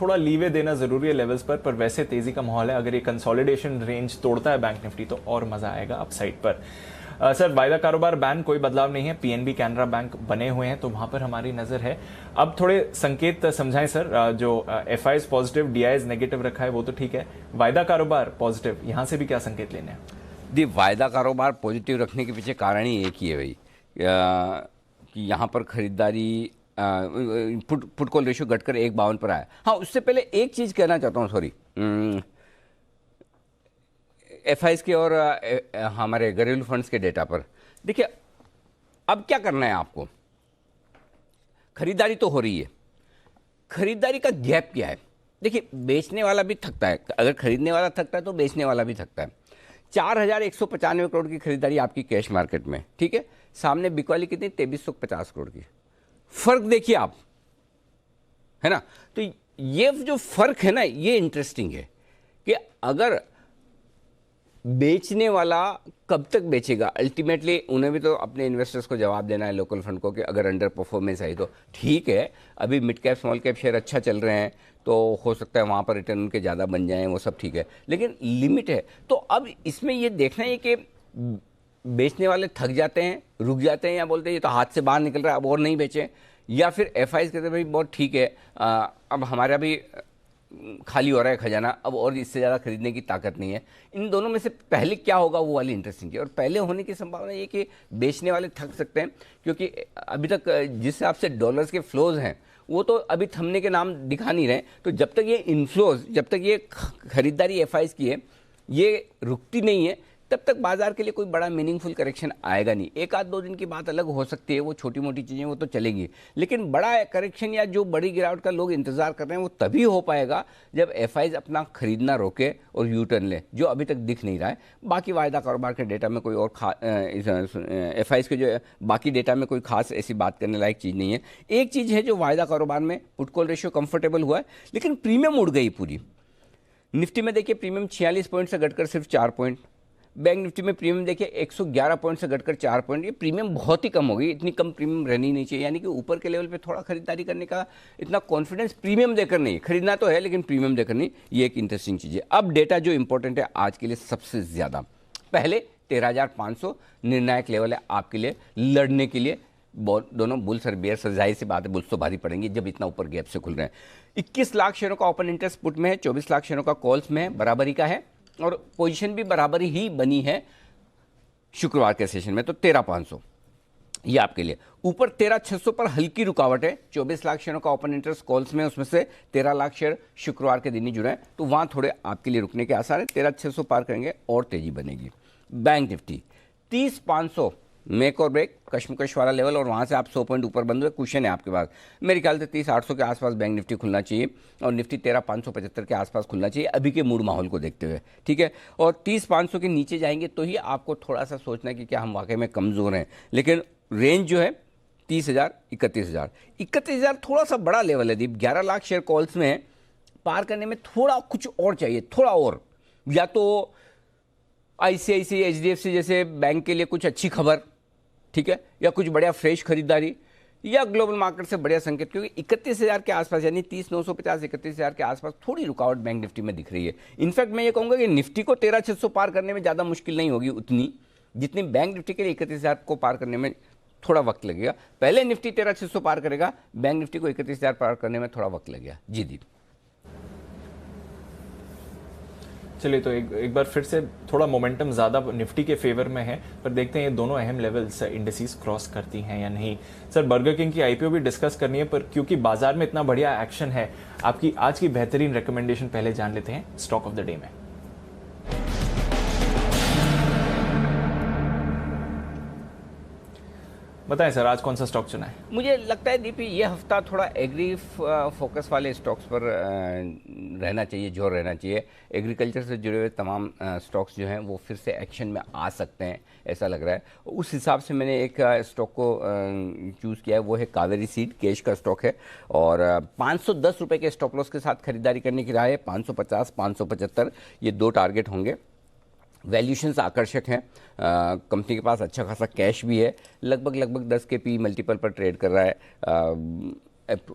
Speaker 2: थोड़ा लीवे देना जरूरी है लेवल्स पर वैसे तेजी का माहौल है। अगर ये कंसोलिडेशन रेंज तोड़ता है बैंक निफ्टी तो और मजा आएगा अपसाइड पर। सर, वायदा कारोबार बैन कोई बदलाव नहीं है, पीएनबी कैनरा बैंक बने हुए हैं तो वहां पर हमारी नजर है। अब थोड़े संकेत समझाएं सर, जो एफआईज पॉजिटिव डीआईज नेगेटिव रखा है वो तो ठीक है, वायदा कारोबार पॉजिटिव, यहां से भी क्या संकेत लेने हैं?
Speaker 1: दी वायदा कारोबार पॉजिटिव रखने के पीछे कारण ही एक ही है भाई, कि यहाँ पर खरीदारी पुट कॉल रेशियो घटकर 1.52 पर आया। हाँ, उससे पहले एक चीज़ कहना चाहता हूँ, सॉरी, एफआईज के और हमारे घरेलू फंड्स के डेटा पर देखिए, अब क्या करना है आपको, खरीदारी तो हो रही है, खरीदारी का गैप क्या है। देखिए, बेचने वाला भी थकता है, अगर खरीदने वाला थकता है तो बेचने वाला भी थकता है। 4,195 करोड़ की खरीदारी आपकी कैश मार्केट में, ठीक है, सामने बिकवाली कितनी, 2,350 करोड़ की। फर्क देखिए आप, है ना। तो ये जो फर्क है ना, ये इंटरेस्टिंग है कि अगर बेचने वाला कब तक बेचेगा, अल्टीमेटली उन्हें भी तो अपने इन्वेस्टर्स को जवाब देना है, लोकल फंड को, कि अगर अंडर परफॉर्मेंस आई तो ठीक है, अभी mid cap small cap share अच्छा चल रहे हैं तो हो सकता है वहाँ पर रिटर्न उनके ज़्यादा बन जाएं, वो सब ठीक है, लेकिन लिमिट है। तो अब इसमें ये देखना है कि बेचने वाले थक जाते हैं, रुक जाते हैं, या बोलते हैं ये तो हाथ से बाहर निकल रहा है अब और नहीं बेचें, या फिर एफआईज कहते हैं भाई बहुत ठीक है, अब हमारा भी खाली हो रहा है खजाना, अब और इससे ज़्यादा खरीदने की ताकत नहीं है। इन दोनों में से पहले क्या होगा वो वाली इंटरेस्टिंग है, और पहले होने की संभावना ये कि बेचने वाले थक सकते हैं, क्योंकि अभी तक जिस हिसाब से डॉलर्स के फ्लोज हैं वो तो अभी थमने के नाम दिखा नहीं रहे। तो जब तक ये इनफ्लोज, जब तक ये खरीदारी एफआईज की है ये रुकती नहीं है, तब तक बाजार के लिए कोई बड़ा मीनिंगफुल करेक्शन आएगा नहीं। 1-2 दिन की बात अलग हो सकती है, वो छोटी मोटी चीज़ें वो तो चलेंगी, लेकिन बड़ा करेक्शन या जो बड़ी गिरावट का लोग इंतजार कर रहे हैं वो तभी हो पाएगा जब एफआईज अपना खरीदना रोके और यू टर्न ले, जो अभी तक दिख नहीं रहा है। बाकी वायदा कारोबार के डेटा में कोई और एफआईज के जो बाकी डेटा में कोई खास ऐसी बात करने लायक चीज़ नहीं है। एक चीज़ है जो वायदा कारोबार में पुट कॉल रेशियो कंफर्टेबल हुआ है, लेकिन प्रीमियम उड़ गई पूरी। निफ्टी में देखिए प्रीमियम 46 पॉइंट से घटकर सिर्फ 4 पॉइंट, बैंक निफ्टी में प्रीमियम देखिए 111 पॉइंट से घटकर 4 पॉइंट, ये प्रीमियम बहुत ही कम हो गई, इतनी कम प्रीमियम रहनी नहीं चाहिए। यानी कि ऊपर के लेवल पे थोड़ा खरीदारी करने का इतना कॉन्फिडेंस प्रीमियम देकर नहीं, खरीदना तो है लेकिन प्रीमियम देकर नहीं, ये एक इंटरेस्टिंग चीज़ है। अब डेटा जो इंपॉर्टेंट है आज के लिए सबसे ज़्यादा, पहले 13,500 निर्णायक लेवल है आपके लिए लड़ने के लिए, दोनों बुल्स और बेयर्स, जाहिर सी बात है बुल्स तो भारी पड़ेंगे जब इतना ऊपर गैप से खुल रहे हैं। 21 लाख शेयरों का ओपन इंटरेस्ट पुट में है, 24 लाख शेयरों का कॉल्स में है, बराबरी का है, और पोजीशन भी बराबरी ही बनी है शुक्रवार के सेशन में। तो 13,500 ये आपके लिए। ऊपर 13,600 पर हल्की रुकावट है, 24 लाख शेयरों का ओपन इंटरेस्ट कॉल्स में, उसमें से 13 लाख शेयर शुक्रवार के दिन ही जुड़े हैं, तो वहां थोड़े आपके लिए रुकने के आसार है। 13,600 पार करेंगे और तेजी बनेगी। बैंक निफ्टी 30,500 मेक और ब्रेक, कश्मकश वाला लेवल, और वहाँ से आप 100 पॉइंट ऊपर बंद हुए, कुशन है आपके पास। मेरे ख्याल से 30,800 के आसपास बैंक निफ्टी खुलना चाहिए और निफ्टी 13,575 के आसपास खुलना चाहिए अभी के मूड माहौल को देखते हुए, ठीक है। और 30,500 के नीचे जाएंगे तो ही आपको थोड़ा सा सोचना है कि क्या हम वाकई में कमज़ोर हैं, लेकिन रेंज जो है 30,000 31,000। 31,000 थोड़ा सा बड़ा लेवल है दीप, 11 लाख शेयर कॉल्स में है, पार करने में थोड़ा कुछ और चाहिए, थोड़ा और, या तो आईसीआईसीआई एचडीएफसी जैसे बैंक के लिए कुछ अच्छी खबर, ठीक है, या कुछ बढ़िया फ्रेश खरीदारी, या ग्लोबल मार्केट से बढ़िया संकेत, क्योंकि 31,000 के आसपास यानी 30,950 31,000 के आसपास थोड़ी रुकावट बैंक निफ्टी में दिख रही है। इनफैक्ट मैं ये कहूँगा कि निफ्टी को 13,600 पार करने में ज़्यादा मुश्किल नहीं होगी उतनी, जितनी बैंक निफ्टी के लिए 31,000 को पार करने में थोड़ा वक्त लगेगा। पहले निफ्टी 13,600 पार करेगा, बैंक निफ्टी को 31,000 पार करने में थोड़ा वक्त लगेगा। जी दीप।
Speaker 2: चलिए, तो एक बार फिर से थोड़ा मोमेंटम ज़्यादा निफ्टी के फेवर में है, पर देखते हैं ये दोनों अहम लेवल्स इंडिसेस क्रॉस करती हैं या नहीं। सर, बर्गर किंग की आईपीओ भी डिस्कस करनी है, पर क्योंकि बाजार में इतना बढ़िया एक्शन है, आपकी आज की बेहतरीन रिकमेंडेशन पहले जान लेते हैं स्टॉक ऑफ द डे में। बताएं सर, आज कौन सा स्टॉक चुना है?
Speaker 1: मुझे लगता है दीपी ये हफ्ता थोड़ा एग्री फोकस वाले स्टॉक्स पर रहना चाहिए, जोर रहना चाहिए। एग्रीकल्चर से जुड़े हुए तमाम स्टॉक्स जो हैं वो फिर से एक्शन में आ सकते हैं, ऐसा लग रहा है। उस हिसाब से मैंने एक स्टॉक को चूज़ किया है, वो है कावेरी सीड, कैश का स्टॉक है और 510 रुपये के स्टॉप लॉस के साथ खरीदारी करने की राय है। 550, 575 ये दो टारगेट होंगे। वैल्यूशंस आकर्षक हैं, कंपनी के पास अच्छा खासा कैश भी है, लगभग 10 के पी मल्टीपल पर ट्रेड कर रहा है।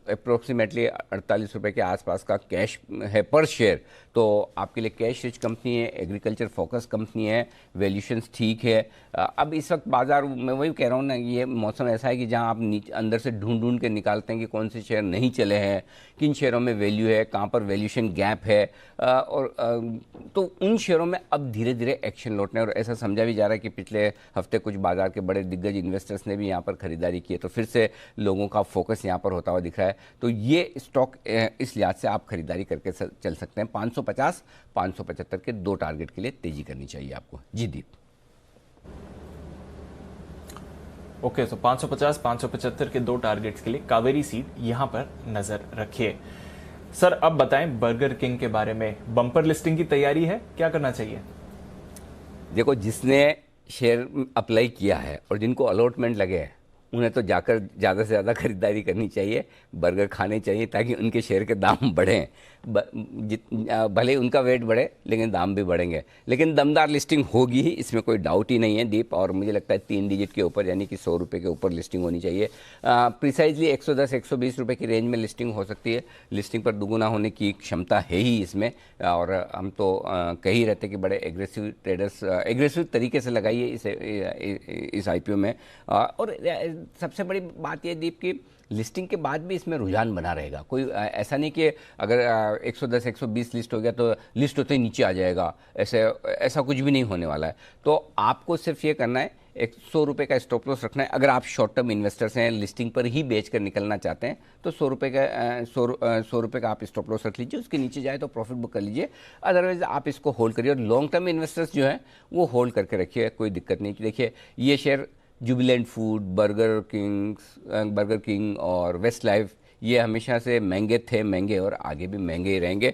Speaker 1: अप्रोक्सीमेटली 48 रुपये के आसपास का कैश है पर शेयर, तो आपके लिए कैश रिच कंपनी है, एग्रीकल्चर फोकस कंपनी है, वैल्यूशंस ठीक है। अब इस वक्त बाजार, मैं वही कह रहा हूँ ना, ये मौसम ऐसा है कि जहाँ आप अंदर से ढूंढ के निकालते हैं कि कौन से शेयर नहीं चले हैं, किन शेयरों में वैल्यू है, कहाँ पर वैल्यूशन गैप है, और तो उन शेयरों में अब धीरे धीरे एक्शन लौटने, और ऐसा समझा भी जा रहा है कि पिछले हफ्ते कुछ बाजार के बड़े दिग्गज इन्वेस्टर्स ने भी यहाँ पर खरीदारी की है, तो फिर से लोगों का फोकस यहाँ पर होता हुआ दिख रहा है। तो ये स्टॉक इस लिहाज से आप खरीदारी करके चल सकते हैं। 550, 575 के दो टारगेट के लिए तेजी करनी चाहिए आपको। जी दीप।
Speaker 2: ओके, तो 550, 575 के दो टारगेट्स के लिए कावेरी सीड यहां पर नजर रखिए। सर अब बताएं बर्गर किंग के बारे में, बम्पर लिस्टिंग की तैयारी है, क्या करना चाहिए?
Speaker 1: देखो, जिसने शेयर अप्लाई किया है और जिनको अलॉटमेंट लगे हैं, उन्हें तो जाकर ज़्यादा से ज़्यादा खरीदारी करनी चाहिए, बर्गर खाने चाहिए, ताकि उनके शेयर के दाम बढ़ें। भले उनका वेट बढ़े लेकिन दाम भी बढ़ेंगे। लेकिन दमदार लिस्टिंग होगी ही, इसमें कोई डाउट ही नहीं है दीप, और मुझे लगता है 3 डिजिट के ऊपर, यानी कि 100 रुपये के ऊपर लिस्टिंग होनी चाहिए। प्रिसाइजली 110, 120 रुपये की रेंज में लिस्टिंग हो सकती है। लिस्टिंग पर दुगुना होने की क्षमता है ही इसमें, और हम तो कह ही रहते कि बड़े एग्रेसिव ट्रेडर्स एग्रेसिव तरीके से लगाइए इस IPO में। और सबसे बड़ी बात यह दीप की लिस्टिंग के बाद भी इसमें रुझान बना रहेगा। कोई ऐसा नहीं कि अगर 110, 120 लिस्ट हो गया तो लिस्ट होते ही नीचे आ जाएगा, ऐसा कुछ भी नहीं होने वाला है। तो आपको सिर्फ ये करना है, 100 रुपये का स्टॉप लॉस रखना है। अगर आप शॉर्ट टर्म इन्वेस्टर्स हैं, लिस्टिंग पर ही बेच कर निकलना चाहते हैं, तो 100 रुपये का आप स्टॉप लॉस रख लीजिए, उसके नीचे जाए तो प्रॉफिट बुक कर लीजिए। अदरवाइज आप इसको होल्ड करिए, और लॉन्ग टर्म इन्वेस्टर्स जो हैं वो होल्ड करके रखिए, कोई दिक्कत नहीं। देखिए, ये share Jubilant food, burger king और वेस्ट लाइफ, ये हमेशा से महंगे और आगे भी महंगे ही रहेंगे।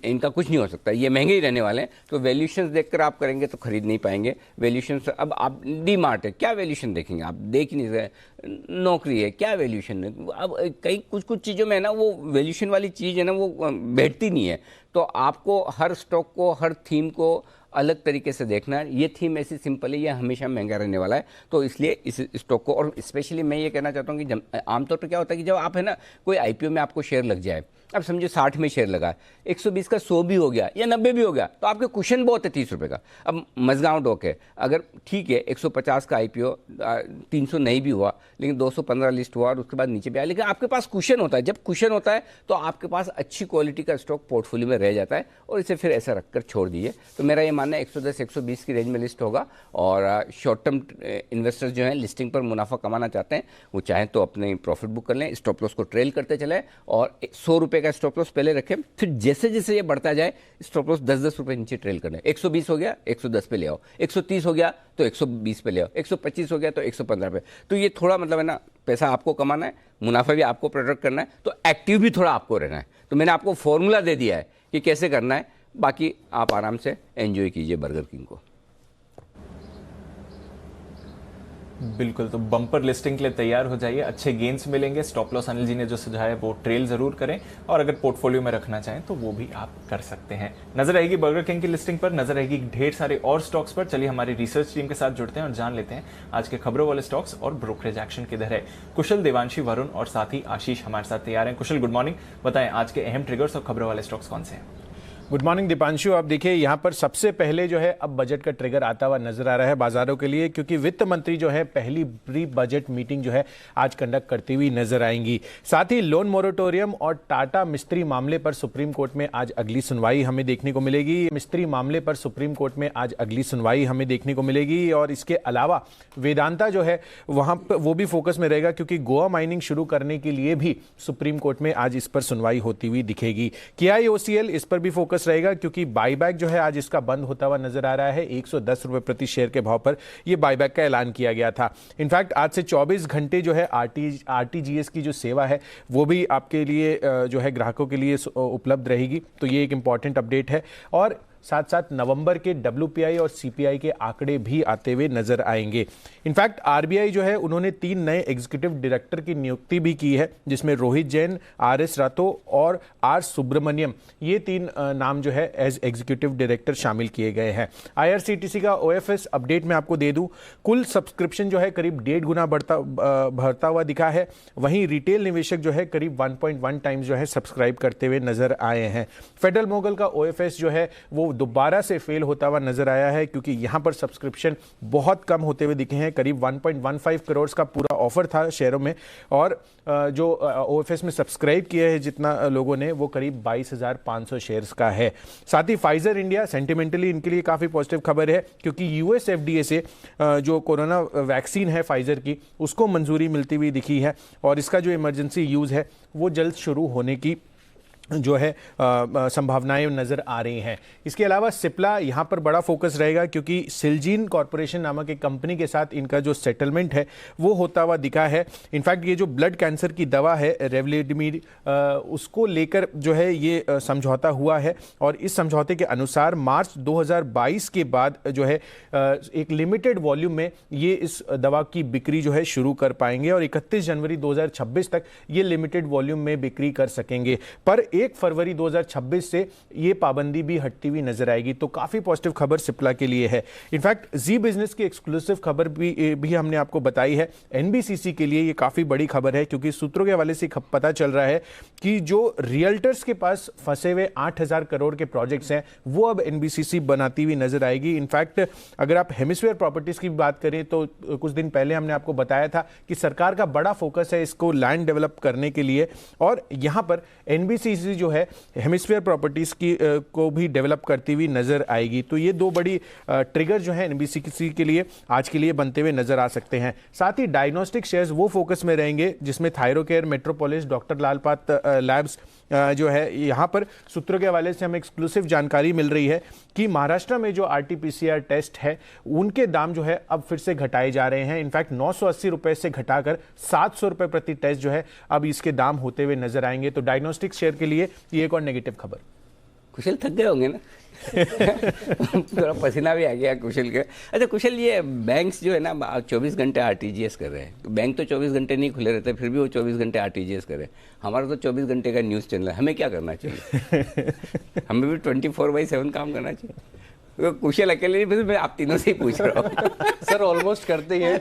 Speaker 1: इनका कुछ नहीं हो सकता, ये महंगे ही रहने वाले हैं। तो वैल्यूशंस देखकर आप करेंगे तो खरीद नहीं पाएंगे। वैल्यूशंस, अब आप डी मार्ट है, क्या वैल्यूशन देखेंगे? आप देख ही नहीं सकते। नौकरी है, क्या वैल्यूशन है? अब कई कुछ चीज़ों में है ना, वो वैल्यूशन वाली चीज़ है ना, वो बैठती नहीं है। तो आपको हर स्टॉक को, हर थीम को अलग तरीके से देखना है। ये थीम ऐसी सिंपल है, ये हमेशा महंगा रहने वाला है, तो इसलिए इस स्टॉक को, और स्पेशली मैं ये कहना चाहता हूँ कि आमतौर पर क्या होता है कि जब आप है ना कोई IPO में आपको शेयर लग जाए, अब समझो 60 में शेयर लगा, 120 का 100 भी हो गया या 90 भी हो गया, तो आपके कुशन बहुत है 30 रुपये का। अब मजगांव डॉक है, अगर ठीक है 150 का IPO 300 नहीं भी हुआ, लेकिन 215 लिस्ट हुआ और उसके बाद नीचे भी आया, लेकिन आपके पास कुशन होता है। जब कुशन होता है तो आपके पास अच्छी क्वालिटी का स्टॉक पोर्टफोलियो में रह जाता है, और इसे फिर ऐसा रखकर छोड़ दीजिए। तो मेरा ये मानना है 110, 120 की रेंज में लिस्ट होगा, और शॉर्ट टर्म इन्वेस्टर्स जो हैं लिस्टिंग पर मुनाफा कमाना चाहते हैं, वो चाहें तो अपने प्रॉफिट बुक कर लें, स्टॉप लॉस को ट्रेल करते चले, और 100 रुपये का स्टॉप लॉस पहले रखें, फिर जैसे जैसे ये बढ़ता जाए स्टॉप लॉस 10-10 रुपये नीचे ट्रेल करना है। 120 हो गया 110 पे ले आओ, 130 हो गया तो 120 पे ले आओ, 125 हो गया तो 115 पे। तो ये थोड़ा मतलब है ना, पैसा आपको कमाना है, मुनाफा भी आपको प्रोटेक्ट करना है, तो एक्टिव भी थोड़ा आपको रहना है। तो मैंने आपको फॉर्मूला दे दिया है कि कैसे करना है, बाकी आप आराम से एंजॉय कीजिए बर्गर किंग को।
Speaker 2: बिल्कुल, तो बम्पर लिस्टिंग के लिए तैयार हो जाइए, अच्छे गेन्स मिलेंगे। स्टॉप लॉस अनिल जी ने जो सुझाया वो ट्रेल जरूर करें, और अगर पोर्टफोलियो में रखना चाहें तो वो भी आप कर सकते हैं। नजर रहेगी बर्गर किंग की लिस्टिंग पर, नजर रहेगी ढेर सारे और स्टॉक्स पर। चलिए हमारी रिसर्च टीम के साथ जुड़ते हैं और जान लेते हैं आज के खबरों वाले स्टॉक्स और ब्रोकरेज एक्शन किधर है। कुशल, देवांशी, वरुण और साथ ही आशीष हमारे साथ तैयार हैं। कुशल, गुड मॉर्निंग, बताएं आज के अहम ट्रिगर्स और खबरों वाले स्टॉक्स कौन से हैं?
Speaker 3: Good morning Deepanshu. आप देखिए यहाँ पर सबसे पहले जो है अब बजट का ट्रिगर आता हुआ नजर आ रहा है बाजारों के लिए, क्योंकि वित्त मंत्री जो है पहली प्री बजट मीटिंग जो है आज कंडक्ट करती हुई नजर आएंगी। साथ ही लोन मोरेटोरियम और टाटा मिस्त्री मामले पर सुप्रीम कोर्ट में आज अगली सुनवाई हमें देखने को मिलेगी। मिस्त्री मामले पर सुप्रीम कोर्ट में आज अगली सुनवाई हमें देखने को मिलेगी। और इसके अलावा वेदांता जो है वहां पर वो भी फोकस में रहेगा, क्योंकि गोवा माइनिंग शुरू करने के लिए भी सुप्रीम कोर्ट में आज इस पर सुनवाई होती हुई दिखेगी। KIOCL इस पर भी फोकस फोकस रहेगा, क्योंकि बाईबैक जो है आज इसका बंद होता हुआ नजर आ रहा है। 110 रुपए प्रति शेयर के भाव पर यह बाईबैक का ऐलान किया गया था। इनफैक्ट आज से 24 घंटे जो है आरटीजीएस की जो सेवा है वो भी आपके लिए जो है ग्राहकों के लिए उपलब्ध रहेगी। तो ये एक इंपॉर्टेंट अपडेट है। और साथ साथ नवंबर के WPI और CPI के आंकड़े भी आते हुए नजर आएंगे। इनफैक्ट RBI जो है उन्होंने 3 नए एग्जीक्यूटिव डायरेक्टर की नियुक्ति भी की है, जिसमें रोहित जैन, RS रातो और R सुब्रमण्यम, ये 3 नाम जो है एज एग्जीक्यूटिव डायरेक्टर शामिल किए गए हैं। IRCTC का OFS अपडेट मैं आपको दे दूं, कुल सब्सक्रिप्शन जो है करीब 1.5 गुना बढ़ता हुआ दिखा है। वहीं रिटेल निवेशक जो है करीब 1.1 टाइम्स जो है सब्सक्राइब करते हुए नजर आए हैं। फेडरल मोगल का OFS जो है वो दोबारा से फेल होता हुआ नजर आया है, क्योंकि यहां पर सब्सक्रिप्शन बहुत कम होते हुए दिखे हैं। करीब 1.15 करोड़ का पूरा ऑफर था शेयरों में, और जो OFS में सब्सक्राइब किया है जितना लोगों ने, वो करीब 22,500 शेयर्स का है। साथ ही फाइजर इंडिया, सेंटिमेंटली इनके लिए काफी पॉजिटिव खबर है, क्योंकि US FDA से जो कोरोना वैक्सीन है फाइजर की, उसको मंजूरी मिलती हुई दिखी है, और इसका जो इमरजेंसी यूज है वो जल्द शुरू होने की जो है संभावनाएं नजर आ रही हैं। इसके अलावा सिप्ला यहां पर बड़ा फोकस रहेगा, क्योंकि सिलजीन कॉर्पोरेशन नामक एक कंपनी के साथ इनका जो सेटलमेंट है वो होता हुआ दिखा है। इनफैक्ट ये जो ब्लड कैंसर की दवा है रेवलिडमिर, उसको लेकर जो है ये समझौता हुआ है, और इस समझौते के अनुसार मार्च 2022 के बाद जो है एक लिमिटेड वॉल्यूम में ये इस दवा की बिक्री जो है शुरू कर पाएंगे, और 31 जनवरी 2026 तक ये लिमिटेड वॉल्यूम में बिक्री कर सकेंगे। पर 1 फरवरी 2026 से ये पाबंदी भी हटती हुई नजर आएगी। तो काफी पॉजिटिव खबर सिप्ला के लिए है। इनफैक्ट जी बिजनेस की एक्सक्लूसिव खबर भी हमने आपको बताई है। NBCC के लिए ये काफी बड़ी खबर है, क्योंकि सूत्रों के हवाले से पता चल रहा है कि जो रियल्टर्स के पास फंसे हुए 8,000 करोड़ के प्रोजेक्ट्स हैं वो अब NBCC बनाती हुई नजर आएगी। इनफैक्ट अगर आप हेमिस्फीयर प्रॉपर्टीज की बात करें तो कुछ दिन पहले हमने आपको बताया था कि सरकार का बड़ा फोकस है इसको लैंड डेवलप करने के लिए, और यहां पर NBCC जो है हेमिस्फीयर प्रॉपर्टीज की को भी डेवलप करती हुई नजर आएगी। तो ये 2 बड़ी ट्रिगर जो है NBCC के लिए आज के लिए बनते हुए नजर आ सकते हैं। साथ ही डायग्नोस्टिक शेयर्स वो फोकस में रहेंगे, जिसमें थायरोकेयर, मेट्रोपोलिस, डॉक्टर लाल पाथ लैब्स जो है। यहां पर सूत्रों के हवाले से हमें एक्सक्लूसिव जानकारी मिल रही है कि महाराष्ट्र में जो RT-PCR टेस्ट है उनके दाम जो है अब फिर से घटाए जा रहे हैं। इनफैक्ट 980 रुपए से घटाकर 700 रुपए प्रति टेस्ट जो है अब इसके दाम होते हुए नजर आएंगे। तो डायग्नोस्टिक शेयर के लिए ये एक और नेगेटिव खबर।
Speaker 1: कुशल थक गए होंगे ना थोड़ा पसीना भी आ गया कुशल के। अच्छा कुशल, ये बैंक्स जो है ना 24 घंटे RTGS कर रहे हैं। तो बैंक तो 24 घंटे नहीं खुले रहते, फिर भी वो 24 घंटे RTGS कर रहे हैं। हमारा तो 24 घंटे का न्यूज़ चैनल है, हमें क्या करना चाहिए? हमें भी 24/7 काम करना चाहिए। तो कुशल अकेले नहीं, मैं आप तीनों से ही पूछ रहा हूँ।
Speaker 4: सर ऑलमोस्ट करते ही हैं।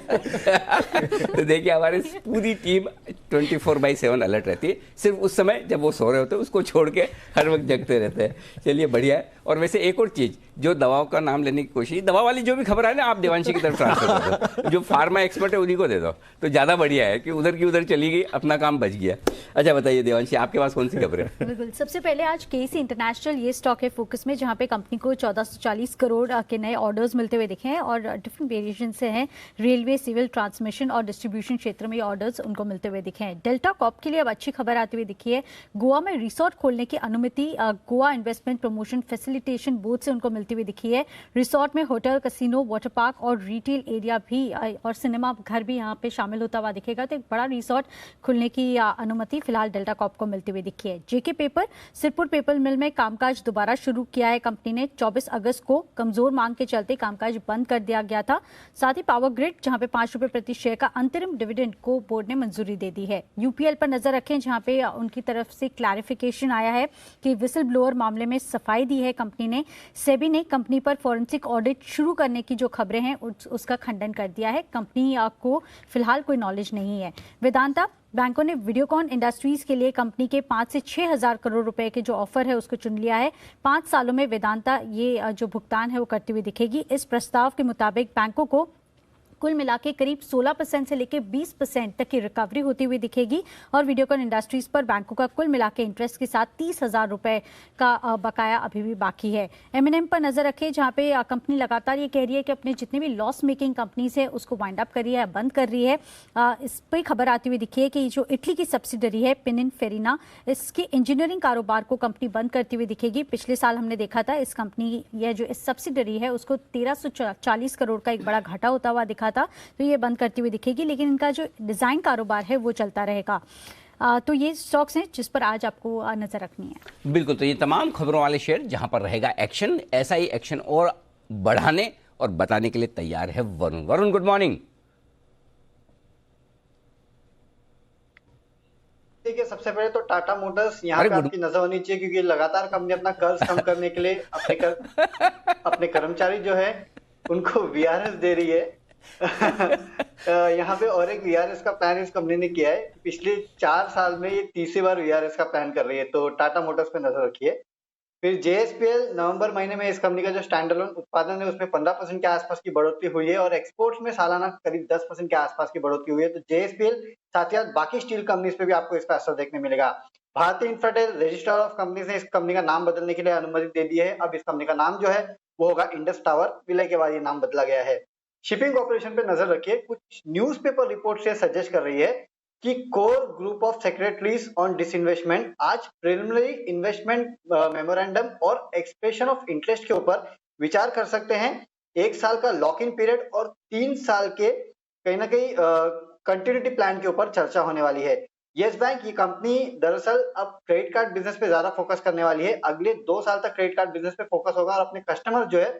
Speaker 1: तो देखिए हमारी पूरी टीम 24/7 अलर्ट रहती है। सिर्फ उस समय जब वो सो रहे होते हैं उसको छोड़ के हर वक्त जगते रहते हैं। चलिए बढ़िया है। और वैसे एक और चीज़, जो दवाओं का नाम लेने की कोशिश, दवा वाली जो भी खबर है ना आप देवांशी की तरफ ट्रांसफर कर दो। जो फार्मा एक्सपर्ट है उन्हीं को दे दो, तो ज़्यादा बढ़िया है कि उधर की उधर चली गई, अपना काम बच गया। अच्छा बताइए देवांशी, आपके पास कौन सी खबर है?
Speaker 5: बिल्कुल, सबसे पहले आज KC इंटरनेशनल ये स्टॉक है फोकस में, जहां पे कंपनी को 1440 करोड़ के नए ऑर्डर्स मिलते हुए दिखे हैं, और डिफरेंट वेरिएशन से हैं। रेलवे, सिविल, ट्रांसमिशन और डिस्ट्रीब्यूशन क्षेत्र में ये ऑर्डर्स उनको मिलते हुए दिखे हैं। डेल्टा कॉर्प के लिए अब अच्छी खबर आती हुई दिखी है। गोवा में रिसोर्ट खोलने की अनुमति Goa investment promotion facilitation board से उनको मिलती हुई दिखी है। रिसोर्ट में होटल, कैसीनो, वाटर पार्क और रिटेल एरिया भी और सिनेमा घर भी यहाँ पे शामिल होता हुआ दिखेगा। तो एक बड़ा रिसोर्ट खुलने की अनुमति फिलहाल डेल्टा कॉर्प को मिलती हुई दिखी है। JK पेपर, सिरपुर पेपर मिल में कामकाज दोबारा शुरू किया है कंपनी ने। 24 अगस्त को कमजोर मांग के चलते कामकाज बंद कर दिया गया था। साथ ही पावर ग्रिड, जहां पे 5 रुपए प्रति शेयर का अंतरिम डिविडेंड को बोर्ड ने मंजूरी दे दी है। UPL पर नजर रखें, जहां पे उनकी तरफ से क्लैरिफिकेशन आया है कि विसल ब्लोअर मामले में सफाई दी है कंपनी ने। सेबी ने कंपनी पर फॉरेंसिक ऑडिट शुरू करने की जो खबरें हैं उसका खंडन कर दिया है। कंपनी को फिलहाल कोई नॉलेज नहीं है। वेदांता बैंकों ने वीडियोकॉन इंडस्ट्रीज के लिए कंपनी के 5 से 6 हजार करोड़ रुपए के जो ऑफर है उसको चुन लिया है। 5 सालों में वेदांता ये जो भुगतान है वो करती हुई दिखेगी। इस प्रस्ताव के मुताबिक बैंकों को कुल मिला के करीब 16% से लेकर 20% तक की रिकवरी होती हुई दिखेगी और वीडियोकॉन इंडस्ट्रीज पर बैंकों का कुल मिला के इंटरेस्ट के साथ 30,000 रुपए का बकाया अभी भी बाकी है। M&M पर नजर रखें, जहां पे कंपनी लगातार ये कह रही है कि अपने जितने भी लॉस मेकिंग कंपनीज है उसको वाइंड अप कर रही है, बंद कर रही है। इस पर खबर आती हुई दिखी है कि जो इटली की सब्सिडरी है पिनिनफेरिना, इसकी इंजीनियरिंग कारोबार को कंपनी बंद करती हुई दिखेगी। पिछले साल हमने देखा था इस कंपनी या जो इस सब्सिडरी है उसको 1340 करोड़ का एक बड़ा घाटा होता हुआ दिखा था, तो ये बंद करती हुई दिखेगी, लेकिन इनका जो डिजाइन कारोबार है वो चलता रहेगा। तो ये स्टॉक्स हैं जिस पर आज आपको नजर रखनी है।
Speaker 1: बिल्कुल, तो ये तमाम खबरों वाले शेयर जहां पर रहेगा एक्शन, ऐसा ही एक्शन और बढ़ाने और बताने के लिए तैयार है वरुण। Varun, good morning.
Speaker 6: देखिए, सबसे पहले तो टाटा मोटर्स यहाँ पे आपकी नजर होनी चाहिए, क्योंकि लगातार कंपनी अपना कर्ज कम करने के लिए अपने कर्मचारी जो है उनको VRS दे रही है। यहाँ पे और एक VRS का प्लान इस कंपनी ने किया है। पिछले 4 साल में ये तीसरी बार VRS का प्लान कर रही है, तो टाटा मोटर्स पे नजर रखिए। फिर JSPL, नवंबर महीने में इस कंपनी का जो स्टैंड अलोन उत्पादन है उसमें 15% के आसपास की बढ़ोतरी हुई है और एक्सपोर्ट्स में सालाना करीब 10% के आसपास की बढ़ोतरी हुई है। तो JSPL साथ ही साथ बाकी स्टील कंपनीज पे भी आपको इसका असर देखने मिलेगा। भारतीय इंफ्राटेल रजिस्ट्रार ऑफ कंपनीज ने इस कंपनी का नाम बदलने के लिए अनुमति दे दी है। अब इस कंपनी का नाम जो है वो होगा इंडस टावर। विलय के बाद ये नाम बदला गया है। शिपिंग कॉर्पोरेशन पे नजर रखिए। कुछ न्यूज़पेपर रिपोर्ट से सजेस्ट कर रही है कि core group of secretaries on disinvestment आज प्रिलिमिनरी इन्वेस्टमेंट मेमोरेंडम और एक्सप्रेशन ऑफ इंटरेस्ट के ऊपर विचार कर सकते हैं। 1 साल का लॉक इन पीरियड और 3 साल के कहीं ना कहीं कंटिन्यूटी प्लान के ऊपर चर्चा होने वाली है। यस बैंक, ये कंपनी दरअसल अब क्रेडिट कार्ड बिजनेस पे ज्यादा फोकस करने वाली है। अगले 2 साल तक क्रेडिट कार्ड बिजनेस पे फोकस होगा और अपने कस्टमर जो है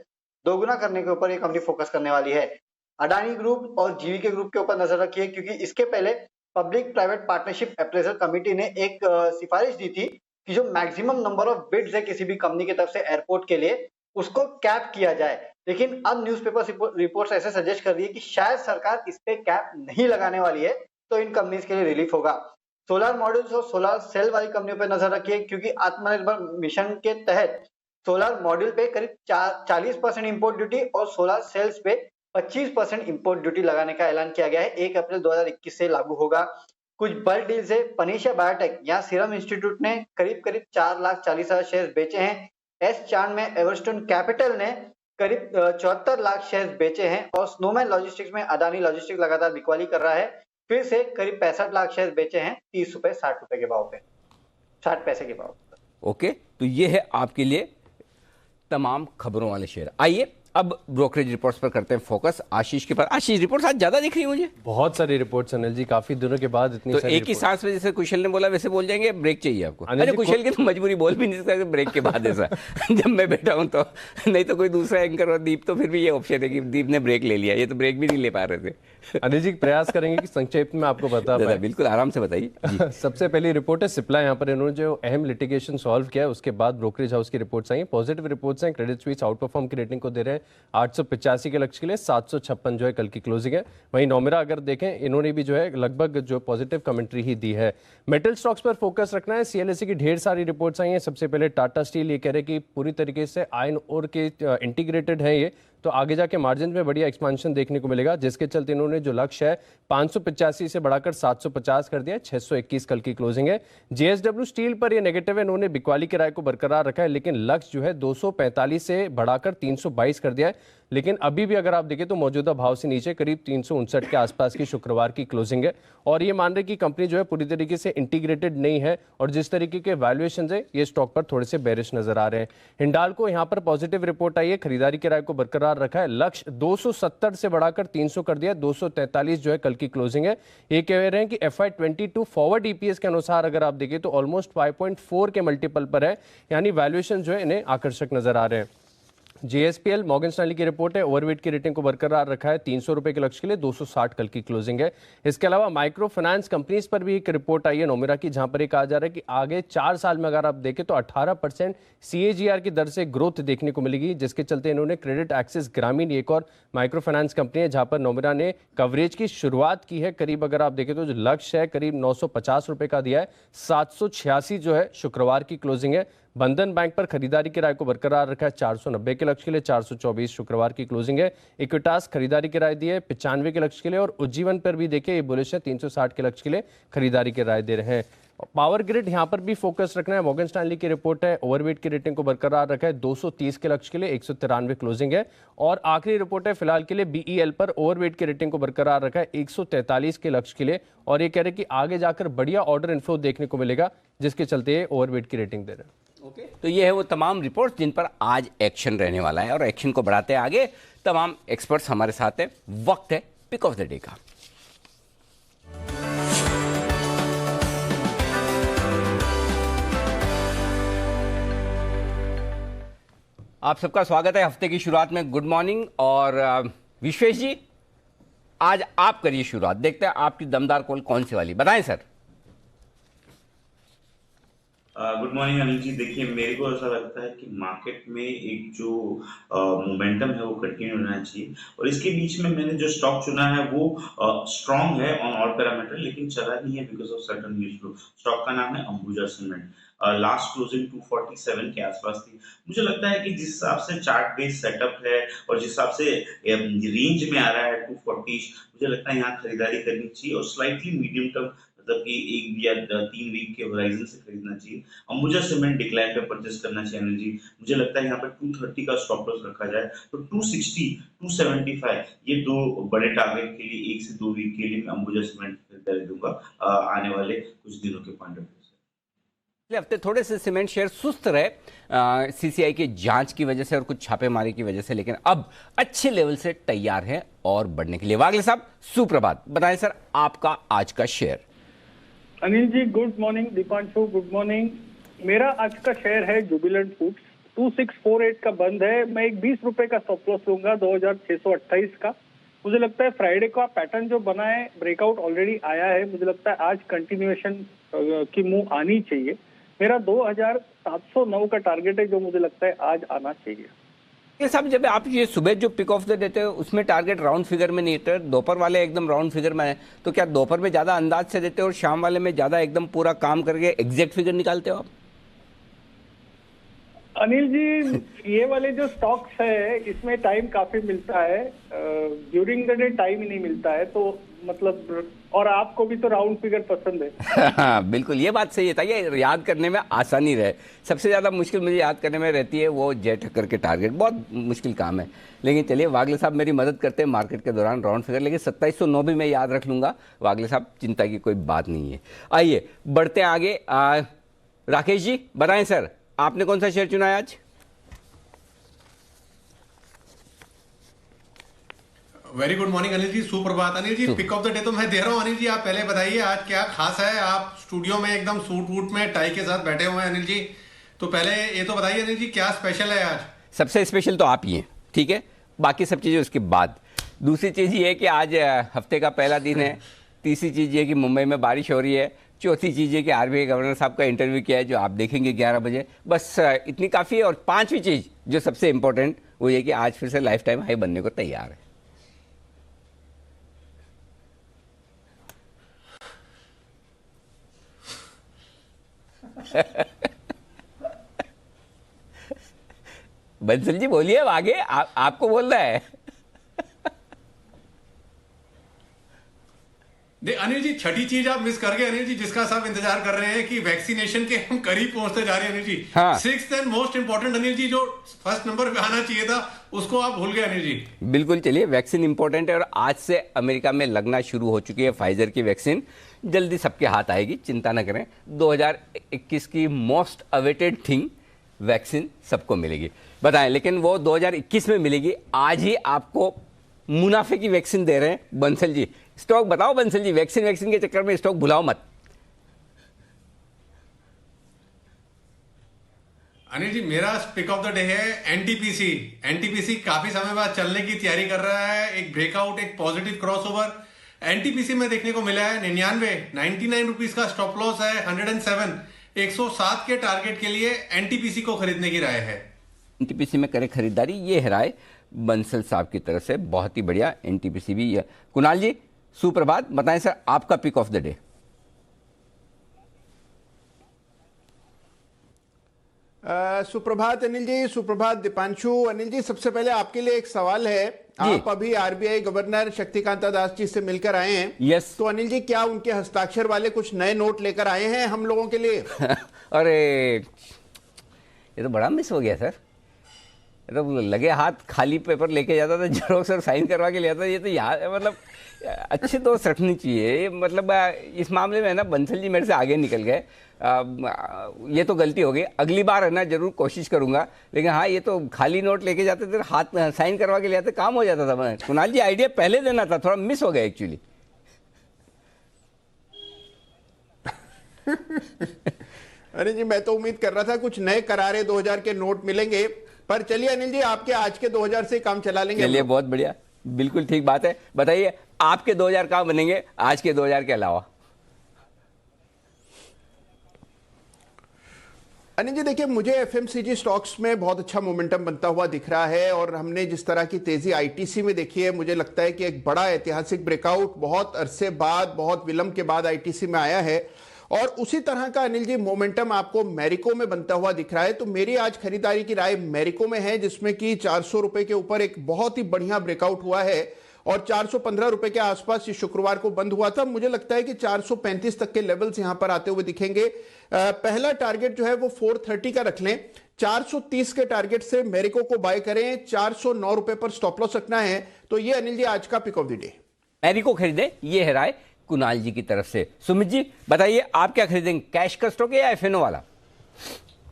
Speaker 6: दोगुना करने के ऊपर ये कंपनी फोकस करने वाली है। अडानी ग्रुप और जीवीके ग्रुप के ऊपर नजर रखिए, क्योंकि इसके पहले public private partnership appraisal committee ने एक सिफारिश दी थी कि जो मैक्सिमम नंबर ऑफ बिड्स है किसी भी कंपनी की तरफ से एयरपोर्ट के लिए, उसको कैप किया जाए। लेकिन अब न्यूज़पेपर रिपोर्ट्स ऐसे सजेस्ट कर रही है कि शायद सरकार इस पे कैप नहीं लगाने वाली है, तो इन कंपनीज के लिए रिलीफ होगा। सोलर मॉड्यूल्स और सोलर सेल वाली कंपनियों पर नजर रखिए, क्योंकि आत्मनिर्भर मिशन के तहत सोलर मॉड्यूल पे करीब 40% इंपोर्ट ड्यूटी और सोलर सेल्स पे 25% इंपोर्ट ड्यूटी लगाने का ऐलान किया गया है। 1 अप्रैल 2021 से लागू होगा। कुछ बल्क डील्स है। पनीशिया बायोटेक या सीरम इंस्टीट्यूट ने करीब 4,40,000 शेयर बेचे हैं। एस चांद में एवरस्टोन कैपिटल ने करीब 74 लाख शेयर बेचे हैं और स्नोमैन लॉजिस्टिक्स में अदानी लॉजिस्टिक्स लगातार बिकवाली कर रहा है। फिर से करीब 65 लाख शेयर बेचे हैं 30 रुपए 60 रुपए के भाव पे, 60 पैसे के भाव।
Speaker 1: ओके, तो ये है आपके लिए तमाम खबरों वाले शेयर। आइए अब ब्रोकरेज रिपोर्ट्स पर करते हैं फोकस। आशीष के पास। आशीष, रिपोर्ट्स आज ज्यादा दिख रही है मुझे।
Speaker 4: बहुत सारी रिपोर्ट्स अनिल जी, काफी दिनों के बाद इतनी
Speaker 1: तो
Speaker 4: सारी
Speaker 1: एक ही सांस में जैसे कुशल ने बोला वैसे बोल जाएंगे, ब्रेक चाहिए आपको। अरे कुशल की तो मजबूरी बोल भी नहीं सकते ब्रेक के बाद ऐसा जब मैं बैठा हूं तो, नहीं तो कोई दूसरा एंकर और दीप तो फिर भी ये ऑप्शन है कि दीप ने ब्रेक ले लिया, ये तो ब्रेक भी नहीं ले पा रहे थे।
Speaker 4: अनिल जी प्रयास करेंगे कि संक्षेप में आपको बता पाए।
Speaker 1: बिल्कुल आराम से बताइए।
Speaker 4: सबसे पहली रिपोर्ट है सिप्ला। यहाँ पर इन्होंने जो अहम लिटिगेशन सॉल्व किया है उसके बाद ब्रोकरेज हाउस की रिपोर्ट्स आई हैं। पॉजिटिव रिपोर्ट्स हैं। क्रेडिट स्विस आउट परफॉर्म की रेटिंग को दे रहे हैं 885 के लक्ष्य के लिए, 756 जो है कल की क्लोजिंग है। वहीं नोमेरा अगर देखें, इन्होंने भी जो है लगभग जो पॉजिटिव कमेंट्री ही दी है। मेटल स्टॉक्स पर फोकस रखना है। CLSE की ढेर सारी रिपोर्ट्स आई हैं। सबसे पहले टाटा स्टील ये कह रहे हैं कि पूरी तरीके से आयरन ओर के इंटीग्रेटेड है ये, तो आगे जाके मार्जिन में बढ़िया एक्सपांशन देखने को मिलेगा, जिसके चलते इन्होंने जो लक्ष्य है 585 से बढ़ाकर 750 कर दिया। 621 कल की क्लोजिंग है। JSW स्टील पर ये नेगेटिव है, इन्होंने बिकवाली के राय को बरकरार रखा है, लेकिन लक्ष्य जो है 245 से बढ़ाकर 322 कर दिया है। लेकिन अभी भी अगर आप देखें तो मौजूदा भाव से नीचे करीब 359 के आसपास की शुक्रवार की क्लोजिंग है। और ये मान रहे कि कंपनी जो है पूरी तरीके से इंटीग्रेटेड नहीं है और जिस तरीके के वैल्यूएशन है ये स्टॉक पर थोड़े से बेरिश नजर आ रहे हैं। हिंडाल्को यहाँ पर पॉजिटिव रिपोर्ट आई है, खरीदारी के राय को बरकरार रखा है। लक्ष्य 270 से बढ़ाकर 300 कर दिया। 243 जो है कल की क्लोजिंग है। ये कह रहे हैं कि FY22 फॉरवर्ड EPS के अनुसार अगर आप देखें तो ऑलमोस्ट 5.4 के मल्टीपल पर है, यानी वैल्यूएशन जो है इन्हें आकर्षक नजर आ रहे हैं। JSPL मॉर्गन स्टैनली की रिपोर्ट है, ओवरवेट की रेटिंग को बरकरार रखा है। 300 रुपए के लक्ष्य के लिए, 260 कल की क्लोजिंग है। इसके अलावा माइक्रो फाइनेंस कंपनीज पर भी एक रिपोर्ट आई है नोमेरा की, जहां पर ये कहा जा रहा है कि आगे 4 साल में अगर आप देखें तो 18% CAGR की दर से ग्रोथ देखने को मिलेगी, जिसके चलते इन्होंने क्रेडिट एक्सेस ग्रामीण एक और माइक्रो फाइनेंस कंपनी है जहां पर नोमेरा ने कवरेज की शुरुआत की है। करीब अगर आप देखें तो जो लक्ष्य है करीब 950 रुपए का दिया है। 786 जो है शुक्रवार की क्लोजिंग है। बंधन बैंक पर खरीदारी की राय को बरकरार रखा है 490 के लक्ष्य के लिए, 424 शुक्रवार की क्लोजिंग है। इक्विटास खरीदारी की राय दी है 95 के लक्ष्य के लिए, और उज्जीवन पर भी देखिए ये बुलिश है, 360 के लक्ष्य के लिए खरीदारी की राय दे रहे हैं। पावर ग्रिड यहां पर भी फोकस रखना है। मॉर्गन स्टैनली की रिपोर्ट है, ओवरवेट की रेटिंग को बरकरार रखा है 230 के लक्ष्य के लिए, 193 क्लोजिंग है। और आखिरी रिपोर्ट है फिलहाल के लिए बीईएल पर, ओवरवेट की रेटिंग को बरकरार रखा है 143 के लक्ष्य के लिए, और ये कह रहे हैं कि आगे जाकर बढ़िया ऑर्डर इनफ्लो देखने को मिलेगा, जिसके चलते ये ओवरवेट की रेटिंग दे रहे हैं।
Speaker 1: ओके, तो ये है वो तमाम रिपोर्ट्स जिन पर आज एक्शन रहने वाला है, और एक्शन को बढ़ाते हैं आगे तमाम एक्सपर्ट्स हमारे साथ हैं। वक्त है पिक ऑफ द डे का। आप सबका स्वागत है हफ्ते की शुरुआत में। Good morning. और विश्वेश जी, आज आप करिए शुरुआत, देखते हैं आपकी दमदार कॉल कौन सी वाली, बताएं sir.
Speaker 7: Good morning Anil ji. देखिए, मेरे को ऐसा लगता है कि मार्केट में एक जो मोमेंटम है वो कंटिन्यू रहना चाहिए, और इसके बीच में मैंने जो स्टॉक चुना है वो स्ट्रांग है ऑन ऑल पैरामीटर, लेकिन चला नहीं है because of certain news flow. Stock का नाम है अंबुजा सीमेंट। लास्ट क्लोजिंग 247 के आसपास थी। मुझे लगता है कि जिस हिसाब से चार्ट बेस्ड सेटअप है और जिस हिसाब से रेंज में आ रहा है 240, मुझे लगता है यहाँ खरीदारी करनी चाहिए, और स्लाइटली मीडियम टर्म मतलब कि 1 या 3 वीक के होराइजन से खरीदना चाहिए। अंबुजा सीमेंट डिक्लाइन पे परचेस करना चाहिए अनिल जी। मुझे लगता है यहाँ पे 230 का स्टॉप लॉस रखा जाए तो 260, 275 ये दो बड़े टारगेट के लिए 1 से 2 वीक के लिए मैं अंबुजा सीमेंट खरीदारी दूंगा आने वाले कुछ दिनों के पॉइंट ऑफ व्यू से।
Speaker 1: हफ्ते थोड़े से सीमेंट शेयर सुस्त रहे सीसीआई के जांच की वजह से और कुछ छापेमारी की वजह से, लेकिन अब अच्छे लेवल से तैयार है और बढ़ने के लिए। वागले साहब, सुप्रभात, बताएं सर आपका आज का share.
Speaker 8: Anil ji good morning. Deepanshu good morning. मेरा आज का शेयर है जुबिलेंट फूड्स। 2648 का बंद है। मैं एक 20 रुपए का स्टॉप लॉस लूंगा 2628 का। मुझे लगता है फ्राइडे का पैटर्न जो बना है, ब्रेकआउट ऑलरेडी आया है, मुझे लगता है आज कंटिन्यूएशन की मूव आनी चाहिए। मेरा 2709 का टारगेट है जो मुझे लगता है आज आना चाहिए।
Speaker 1: ये सब जब आप ये सुबह जो पिक ऑफ द देते हो उसमें टारगेट राउंड फिगर में नहीं देते, दोपहर वाले एकदम राउंड फिगर में है, तो क्या दोपहर में ज्यादा अंदाज से देते हो और शाम वाले में ज्यादा एकदम पूरा काम करके एग्जैक्ट फिगर निकालते हो आप?
Speaker 8: अनिल जी, ये वाले जो स्टॉक्स है इसमें टाइम काफी मिलता है, ड्यूरिंग द डे टाइम ही नहीं मिलता है, तो मतलब, और आपको भी तो राउंड फिगर पसंद है।
Speaker 1: हाँ बिल्कुल, ये बात सही है। ताकि याद करने में आसानी रहे। सबसे ज्यादा मुश्किल मुझे याद करने में रहती है वो जय ठक्कर के टारगेट, बहुत मुश्किल काम है। लेकिन चलिए, वागले साहब मेरी मदद करते हैं मार्केट के दौरान राउंड फिगर, लेकिन 2709 भी मैं याद रख लूंगा। वागले साहब, चिंता की कोई बात नहीं है। आइए बढ़ते आगे। राकेश जी बताएं सर, आपने कौन सा शेयर चुना है आज?
Speaker 9: Very good morning Anil ji, सुप्रभात। Anil ji, pick of the day तो मैं दे रहा हूँ। अनिल जी, आप पहले बताइए आज क्या खास है? आप स्टूडियो में एकदम सूट वूट में टाई के साथ बैठे हुए हैं अनिल जी, तो पहले ये तो बताइए अनिल जी क्या स्पेशल है आज?
Speaker 1: सबसे स्पेशल तो आप ही हैं, ठीक है, बाकी सब चीजें उसके बाद। दूसरी चीज ये है कि आज हफ्ते का पहला दिन है। तीसरी चीज ये कि मुंबई में बारिश हो रही है। चौथी चीज है कि आरबीआई गवर्नर साहब का इंटरव्यू किया है जो आप देखेंगे 11 बजे। बस इतनी काफी है। और पांचवी चीज जो सबसे इंपॉर्टेंट वो ये कि आज फिर से लाइफ टाइम हाई बनने को तैयार है। बंसल जी बोलिए, आगे आपको बोलना है।
Speaker 9: अनिल जी, छठी चीज आप मिस कर गए अनिल जी, जिसका सब इंतजार कर रहे हैं कि वैक्सीनेशन के हम करीब पहुंचते जा रहे हैं अनिल जी।
Speaker 1: हाँ।
Speaker 9: 6th and most important Anil ji, जो फर्स्ट नंबर पे आना चाहिए था उसको आप भूल गए अनिल जी।
Speaker 1: बिल्कुल, चलिए, वैक्सीन इंपॉर्टेंट है और आज से अमेरिका में लगना शुरू हो चुकी है फाइजर की वैक्सीन। जल्दी सबके हाथ आएगी, चिंता न करें। 2021 की मोस्ट अवेटेड थिंग वैक्सीन सबको मिलेगी। बताएं, लेकिन वो 2021 में मिलेगी। आज ही आपको मुनाफे की वैक्सीन दे रहे हैं बंसल जी। स्टॉक बताओ बंसल जी, वैक्सीन के चक्कर में स्टॉक भुलाओ मत।
Speaker 9: अनिल जी, मेरा पिक ऑफ द डे है एनटीपीसी। एनटीपीसी काफी समय बाद चलने की तैयारी कर रहा है, एक ब्रेकआउट, एक पॉजिटिव क्रॉसओवर एनटीपीसी में देखने को मिला है। 99 रुपीज का स्टॉप लॉस है। 107, 107 के टारगेट के लिए एनटीपीसी को खरीदने की राय है।
Speaker 1: एनटीपीसी में करें खरीदारी, ये है राय बंसल साहब की तरफ से। बहुत ही बढ़िया, एनटीपीसी भी। कुणाल जी सुप्रभात, बताएं सर आपका पिक ऑफ द डे।
Speaker 3: सुप्रभात अनिल जी, सुप्रभात दीपांशु। अनिल जी, सबसे पहले आपके लिए एक सवाल है। आप अभी आरबीआई गवर्नर शक्तिकांता दास जी से मिलकर आए हैं।
Speaker 1: यस।
Speaker 3: तो अनिल जी, क्या उनके हस्ताक्षर वाले कुछ नए नोट लेकर आए हैं हम लोगों के लिए?
Speaker 1: अरे ये तो बड़ा मिस हो गया सर। तो लगे हाथ खाली पेपर लेके जाता था, जेरोक्स और साइन करवा के ले आता। ये तो यहाँ मतलब अच्छे दोस्त रखनी चाहिए। मतलब इस मामले में ना बंसल जी मेरे से आगे निकल गए। ये तो गलती हो गई, अगली बार है ना जरूर कोशिश करूंगा। लेकिन हाँ, ये तो खाली नोट लेके जाते थे, हाथ साइन करवा के ले आते, काम हो जाता था। कुणाल जी, आइडिया पहले देना था, थोड़ा मिस हो गया एक्चुअली।
Speaker 3: अनिल जी, मैं तो उम्मीद कर रहा था कुछ नए करारे 2000 के नोट मिलेंगे, पर चलिए अनिल जी, आपके आज के 2000 से काम चला लेंगे।
Speaker 1: चलिए, बहुत बढ़िया, बिल्कुल ठीक बात है। बताइए आपके 2000 कहाँ बनेंगे आज के 2000 के अलावा?
Speaker 3: अनिल जी, देखिए, मुझे एफएमसीजी स्टॉक्स में बहुत अच्छा मोमेंटम बनता हुआ दिख रहा है, और हमने जिस तरह की तेजी आईटीसी में देखी है, मुझे लगता है कि एक बड़ा ऐतिहासिक ब्रेकआउट बहुत अरसे बाद, बहुत विलंब के बाद आईटीसी में आया है। और उसी तरह का अनिल जी मोमेंटम आपको मैरिको में बनता हुआ दिख रहा है। तो मेरी आज खरीदारी की राय मैरिको में है, जिसमें कि 400 रुपए के ऊपर एक बहुत ही बढ़िया ब्रेकआउट हुआ है और 415 रुपए के आसपास ये शुक्रवार को बंद हुआ था। मुझे लगता है कि 435 तक के लेवल्स यहां पर आते हुए दिखेंगे। पहला टारगेट जो है वो 430 का रख लें। 430 के टारगेट से मैरिको को बाय करें। 409 रुपए पर स्टॉप लॉस रखना है। तो ये अनिल जी आज का pick of the day.
Speaker 1: Marico खरीदे, ये है राय कुणाल जी की तरफ से। सुमित जी बताइए, आप क्या खरीदेंगे, कैश का स्टॉक या एफएनओ वाला?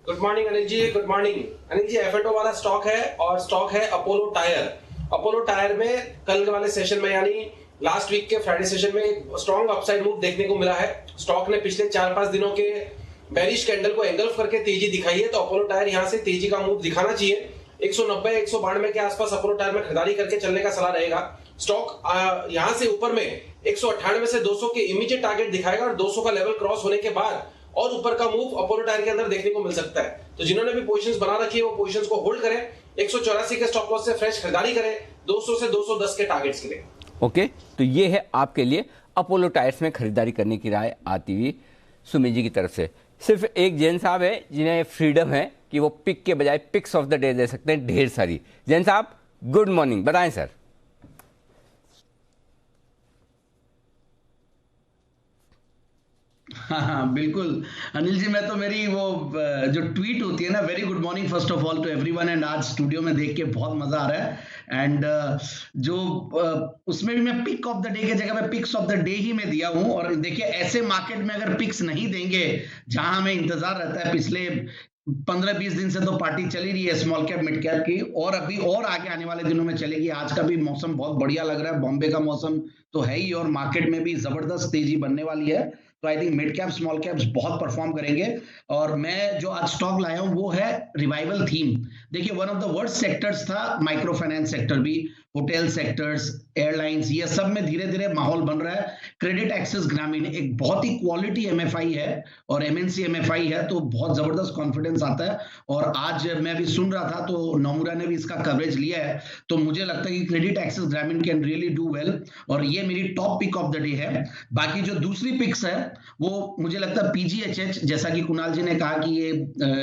Speaker 10: Good morning Anil ji, good morning Anil ji. F&O वाला स्टॉक है और स्टॉक है अपोलो टायर। अपोलो टायर में कल वाले सेशन में यानी लास्ट वीक के फ्राइडे सेशन में एक स्ट्रॉन्ग अपसाइड मूव देखने को मिला है। स्टॉक ने पिछले 4-5 दिनों के बेरिश कैंडल को एंगल्फ करके तेजी दिखाई है, तो अपोलो टायर यहां से तेजी का मूव दिखाना चाहिए। 190-192 के आसपास अपोलो टायर में खरीदारी करके चलने का सलाह रहेगा। स्टॉक यहां से ऊपर में 198 से 200 के इमीडिएट टारगेट दिखाएगा और 200 का लेवल क्रॉस होने के बाद और ऊपर का मूव अपोलो टायर के अंदर देखने को मिल सकता है। तो जिन्होंने भी पोजीशंस बना रखी है वो पोजीशंस को होल्ड करें। 184 के स्टॉप लॉस से फ्रेश खरीदारी करें 200 से 210 के टारगेट्स के लिए।
Speaker 1: ओके, तो ये है आपके लिए अपोलो टायर्स में खरीदारी करने की राय आती हुई सुमित जी की तरफ से। सिर्फ एक जैन साहब है जिन्हें फ्रीडम है कि वो पिक के बजाय पिक्स ऑफ द डे दे सकते हैं, ढेर सारी। जैन साहब गुड मॉर्निंग, बताएं सर।
Speaker 11: हाँ बिल्कुल अनिल जी, मैं तो मेरी वो जो ट्वीट होती है ना, very good morning first of all to everyone, and आज स्टूडियो में देख के बहुत मजा आ रहा है। एंड जो उसमें भी मैं पिक ऑफ द डे की जगह पे पिक्स ऑफ द डे ही मैं दिया हूं। और देखिए, ऐसे मार्केट में अगर पिक्स नहीं देंगे, जहां हमें इंतजार रहता है पिछले 15-20 दिन से, तो पार्टी चली रही है स्मॉल कैप मिड कैप की, और अभी और आगे आने वाले दिनों में चलेगी। आज का भी मौसम बहुत बढ़िया लग रहा है, बॉम्बे का मौसम तो है ही, और मार्केट में भी जबरदस्त तेजी बनने वाली है। तो I think mid cap small caps बहुत परफॉर्म करेंगे। और मैं जो आज स्टॉक लाया हूं वो है रिवाइवल थीम। देखिए, one of the worst sectors था माइक्रो फाइनेंस सेक्टर भी, होटल सेक्टर्स, एयरलाइंस, ये सब में धीरे धीरे माहौल बन रहा है। क्रेडिट एक्सेस ग्रामीण एक बहुत ही क्वालिटी एमएफआई है और एमएनसी एमएफआई है, तो बहुत जबरदस्त कॉन्फिडेंस आता है। और आज मैं भी सुन रहा था तो नोमुरा ने भी इसका कवरेज लिया है, तो मुझे लगता है कि credit access Grameen can really do well, और ये मेरी top pick of the day है। बाकी जो दूसरी पिक्स है वो मुझे लगता है पीजीएचएच, जैसा कि कुणाल जी ने कहा कि ये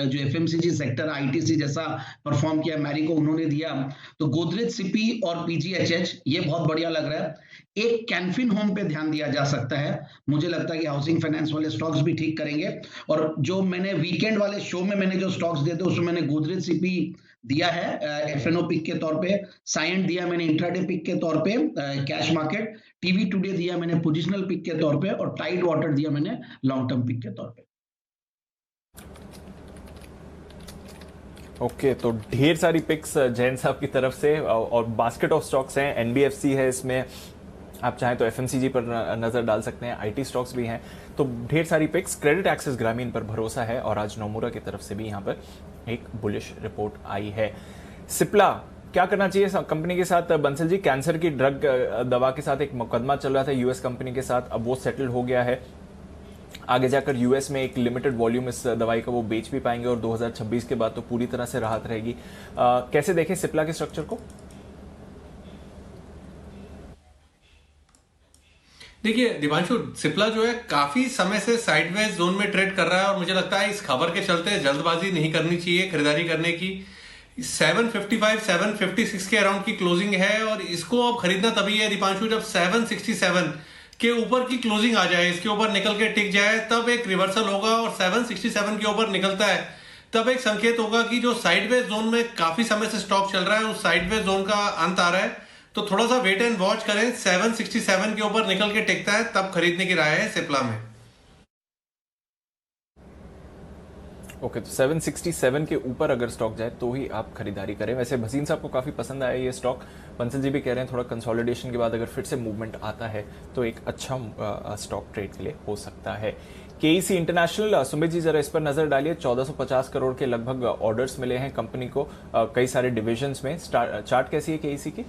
Speaker 11: जो एफएमसीजी सेक्टर आईटीसी जैसा परफॉर्म किया, मैरिको उन्होंने दिया, तो गोदरेज सीपी और पीजीएचएच ये बहुत बढ़िया लग रहा है। एक कैनफिन होम पे ध्यान दिया जा सकता है, मुझे लगता है कि हाउसिंग फाइनेंस वाले स्टॉक्स भी ठीक करेंगे। और जो मैंने वीकेंड वाले शो में मैंने जो स्टॉक्स दिए थे उसमें मैंने गोदरेज सीपी दिया है एफएनओ पिक के तौर पे, साइंट दिया मैंने इंट्राडे पिक के तौर पे, कैश मार्केट, टीवी टुडे दिया मैंने पोजिशनल पिक के तौर पे, और टाइड वाटर दिया मैंने लॉन्ग टर्म पिक के तौर पे।
Speaker 2: ओके, तो ढेर सारी पिक्स जैन साहब की तरफ से, और बास्केट ऑफ स्टॉक्स हैं। एनबीएफसी है इसमें, आप चाहें तो एफएमसीजी पर नजर डाल सकते हैं, आईटी स्टॉक्स भी हैं। तो ढेर सारी पिक्स, क्रेडिट एक्सेस ग्रामीण पर भरोसा है, और आज नोमुरा की तरफ से भी यहाँ पर एक बुलिश रिपोर्ट आई है। सिप्ला क्या करना चाहिए कंपनी के साथ? बंसल जी, कैंसर की ड्रग दवा के साथ एक मुकदमा चल रहा था यूएस कंपनी के साथ, अब वो सेटल हो गया है। आगे जाकर यूएस में एक लिमिटेड वॉल्यूम इस दवाई का वो बेच भी पाएंगे, और 2026 के बाद तो पूरी तरह से राहत रहेगी। कैसे देखें सिप्ला के स्ट्रक्चर को?
Speaker 9: देखिए दीपांशु, सिप्ला जो है काफी समय से साइडवेज जोन में ट्रेड कर रहा है और मुझे लगता है इस खबर के चलते जल्दबाजी नहीं करनी चाहिए खरीदारी करने की। 755 756 के अराउंड की क्लोजिंग है और इसको अब खरीदना तभी है दीपांशु जब 767 के ऊपर की क्लोजिंग आ जाए, इसके ऊपर निकल के टिक जाए, तब एक रिवर्सल होगा और 767 के ऊपर निकलता है तब एक संकेत होगा कि जो साइडवेज जोन में काफी समय से स्टॉक चल रहा है उस साइडवेज जोन का अंत आ रहा है। तो थोड़ा सा वेट एंड वॉच करें, 767 के ऊपर निकल के टिकता है तब खरीदने की राय है सिप्ला में।
Speaker 2: ओके, तो 767 के ऊपर अगर स्टॉक जाए तो ही आप खरीदारी करें। वैसे भसीन साहब को काफी पसंद आया ये स्टॉक। बंसल जी भी कह रहे हैं थोड़ा कंसोलिडेशन के बाद अगर फिर से मूवमेंट आता है तो एक अच्छा स्टॉक ट्रेड के लिए हो सकता है। केईसी इंटरनेशनल, सुमित जी जरा इस पर नजर डालिए। 1450 करोड़ के लगभग ऑर्डर्स मिले हैं कंपनी को कई सारे डिविजन्स में। चार्ट कैसी है केईसी की?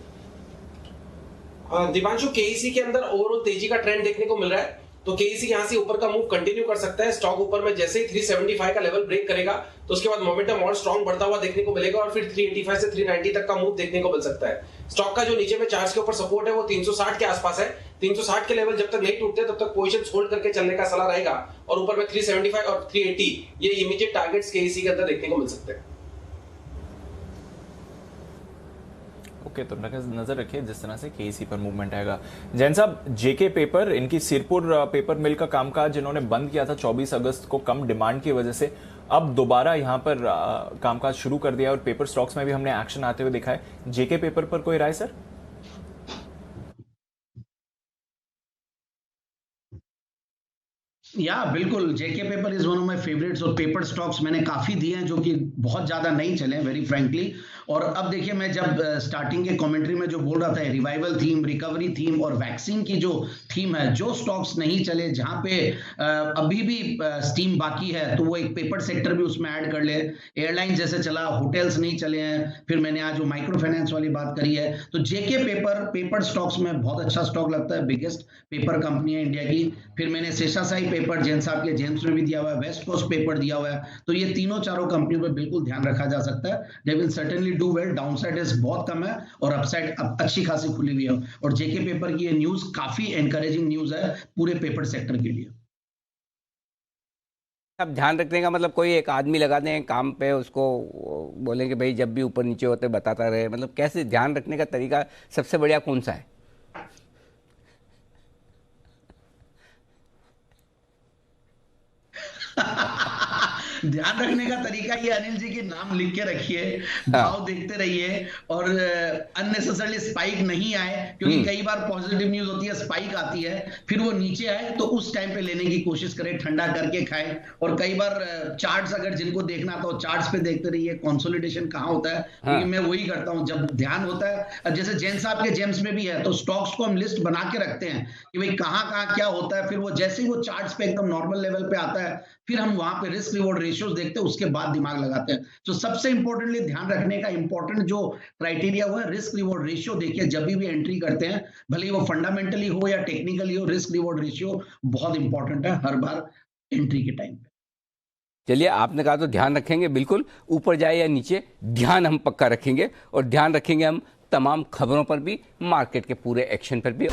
Speaker 10: दीपांशु, केईसी के अंदर ओवरऑल तेजी का ट्रेंड देखने को मिल रहा है, तो केईसी यहां से ऊपर का मूव कंटिन्यू कर सकता है। स्टॉक ऊपर में जैसे ही 375 का लेवल ब्रेक करेगा तो उसके बाद मोमेंटम और स्ट्रॉन्ग बढ़ता हुआ देखने को मिलेगा और फिर 385 से 390 तक का मूव देखने को मिल सकता है। स्टॉक का जो नीचे में चार्ट्स के ऊपर सपोर्ट है वो 360 के आसपास है। 360 के लेवल जब तक नहीं टूटते तब तक पोजीशन होल्ड करके चलने का सलाह रहेगा और ऊपर में 375 और 380 ये इमीडिएट टारगेट्स केईसी के अंदर देखने को मिल सकते हैं।
Speaker 2: ओके, तो नजर रखिए जिस तरह से केईसी पर मूवमेंट आएगा। जैन साहब, जेके पेपर, इनकी सिरपुर पेपर मिल का कामकाज इन्होंने बंद किया था 24 अगस्त को कम डिमांड की वजह से, अब दोबारा यहां पर कामकाज शुरू कर दिया और पेपर स्टॉक्स में भी हमने एक्शन आते हुए देखा है। जेके पेपर पर कोई राय सर?
Speaker 11: या बिल्कुल, JK paper is one of my favourites और पेपर स्टॉक्स मैंने काफी दिए हैं जो कि बहुत ज्यादा नहीं चले वेरी फ्रैंकली। और अब देखिए, मैं जब स्टार्टिंग के कमेंट्री में जो बोल रहा था रिवाइवल थीम, रिकवरी थीम और वैक्सीन की जो थीम है, जो स्टॉक्स नहीं चले, जहां पे अभी भी स्टीम बाकी है, तो वो एक पेपर सेक्टर भी उसमें ऐड कर ले। एयरलाइन जैसे चला, होटल्स नहीं चले हैं, फिर मैंने आज माइक्रो फाइनेंस वाली बात करी है, तो जेके पेपर स्टॉक्स में बहुत अच्छा स्टॉक लगता है। बिगेस्ट पेपर कंपनी है इंडिया की। फिर मैंने शेषाशाही पेपर जैन साहब के जेम्स में भी दिया हुआ है, वेस्ट कोस्ट पेपर दिया हुआ है, तो ये तीनों चारों कंपनियों पर बिल्कुल ध्यान रखा जा सकता है। They will certainly do well. Downside risk बहुत कम है और अपसाइड अच्छी खासी खुली हुई है और जेके पेपर की ये न्यूज काफी एनकरेजिंग न्यूज है पूरे पेपर सेक्टर के लिए।
Speaker 1: अब ध्यान रखने का मतलब कोई एक आदमी लगा दें काम पे, उसको बोलेंगे भाई जब भी ऊपर नीचे होते बताता रहे, मतलब कैसे ध्यान रखने का तरीका सबसे बढ़िया कौन सा है?
Speaker 11: ध्यान रखने का तरीका ये अनिल जी के नाम लिख के रखिए, भाव देखते रहिए और अननेसेसरली स्पाइक नहीं आए, क्योंकि कई बार पॉजिटिव न्यूज होती है, स्पाइक आती है, फिर वो नीचे आए तो उस टाइम पे लेने की कोशिश करें, ठंडा करके खाएं। और कई बार चार्ट्स अगर जिनको देखना तो चार्ट्स पे देखते रहिए कंसोलिडेशन कहाँ होता है, क्योंकि मैं वही करता हूँ जब ध्यान होता है। जैसे जैन साहब के जेम्स में भी है, तो स्टॉक्स को हम लिस्ट बना के रखते हैं कि भाई कहाँ कहाँ क्या होता है, फिर वो जैसे ही वो चार्ट्स पे एकदम नॉर्मल लेवल पे आता है, फिर हम वहां पे रिस्क रिवॉर्ड रेशियोज देखते हैं, उसके बाद दिमाग लगाते हैं। तो सबसे इंपॉर्टेंटली ध्यान रखने का इंपॉर्टेंट जो क्राइटेरिया हुआ है, रिस्क रिवॉर्ड रेशियो देखिए जब भी एंट्री करते हैं, भले ही वो फंडामेंटली हो या टेक्निकली हो, रिस्क रिवॉर्ड रेशियो बहुत इंपॉर्टेंट है हर बार एंट्री के टाइम पे।
Speaker 1: चलिए, आपने कहा तो ध्यान रखेंगे, बिल्कुल ऊपर जाए या नीचे ध्यान हम पक्का रखेंगे और ध्यान रखेंगे हम तमाम खबरों पर भी, मार्केट के पूरे एक्शन पर भी।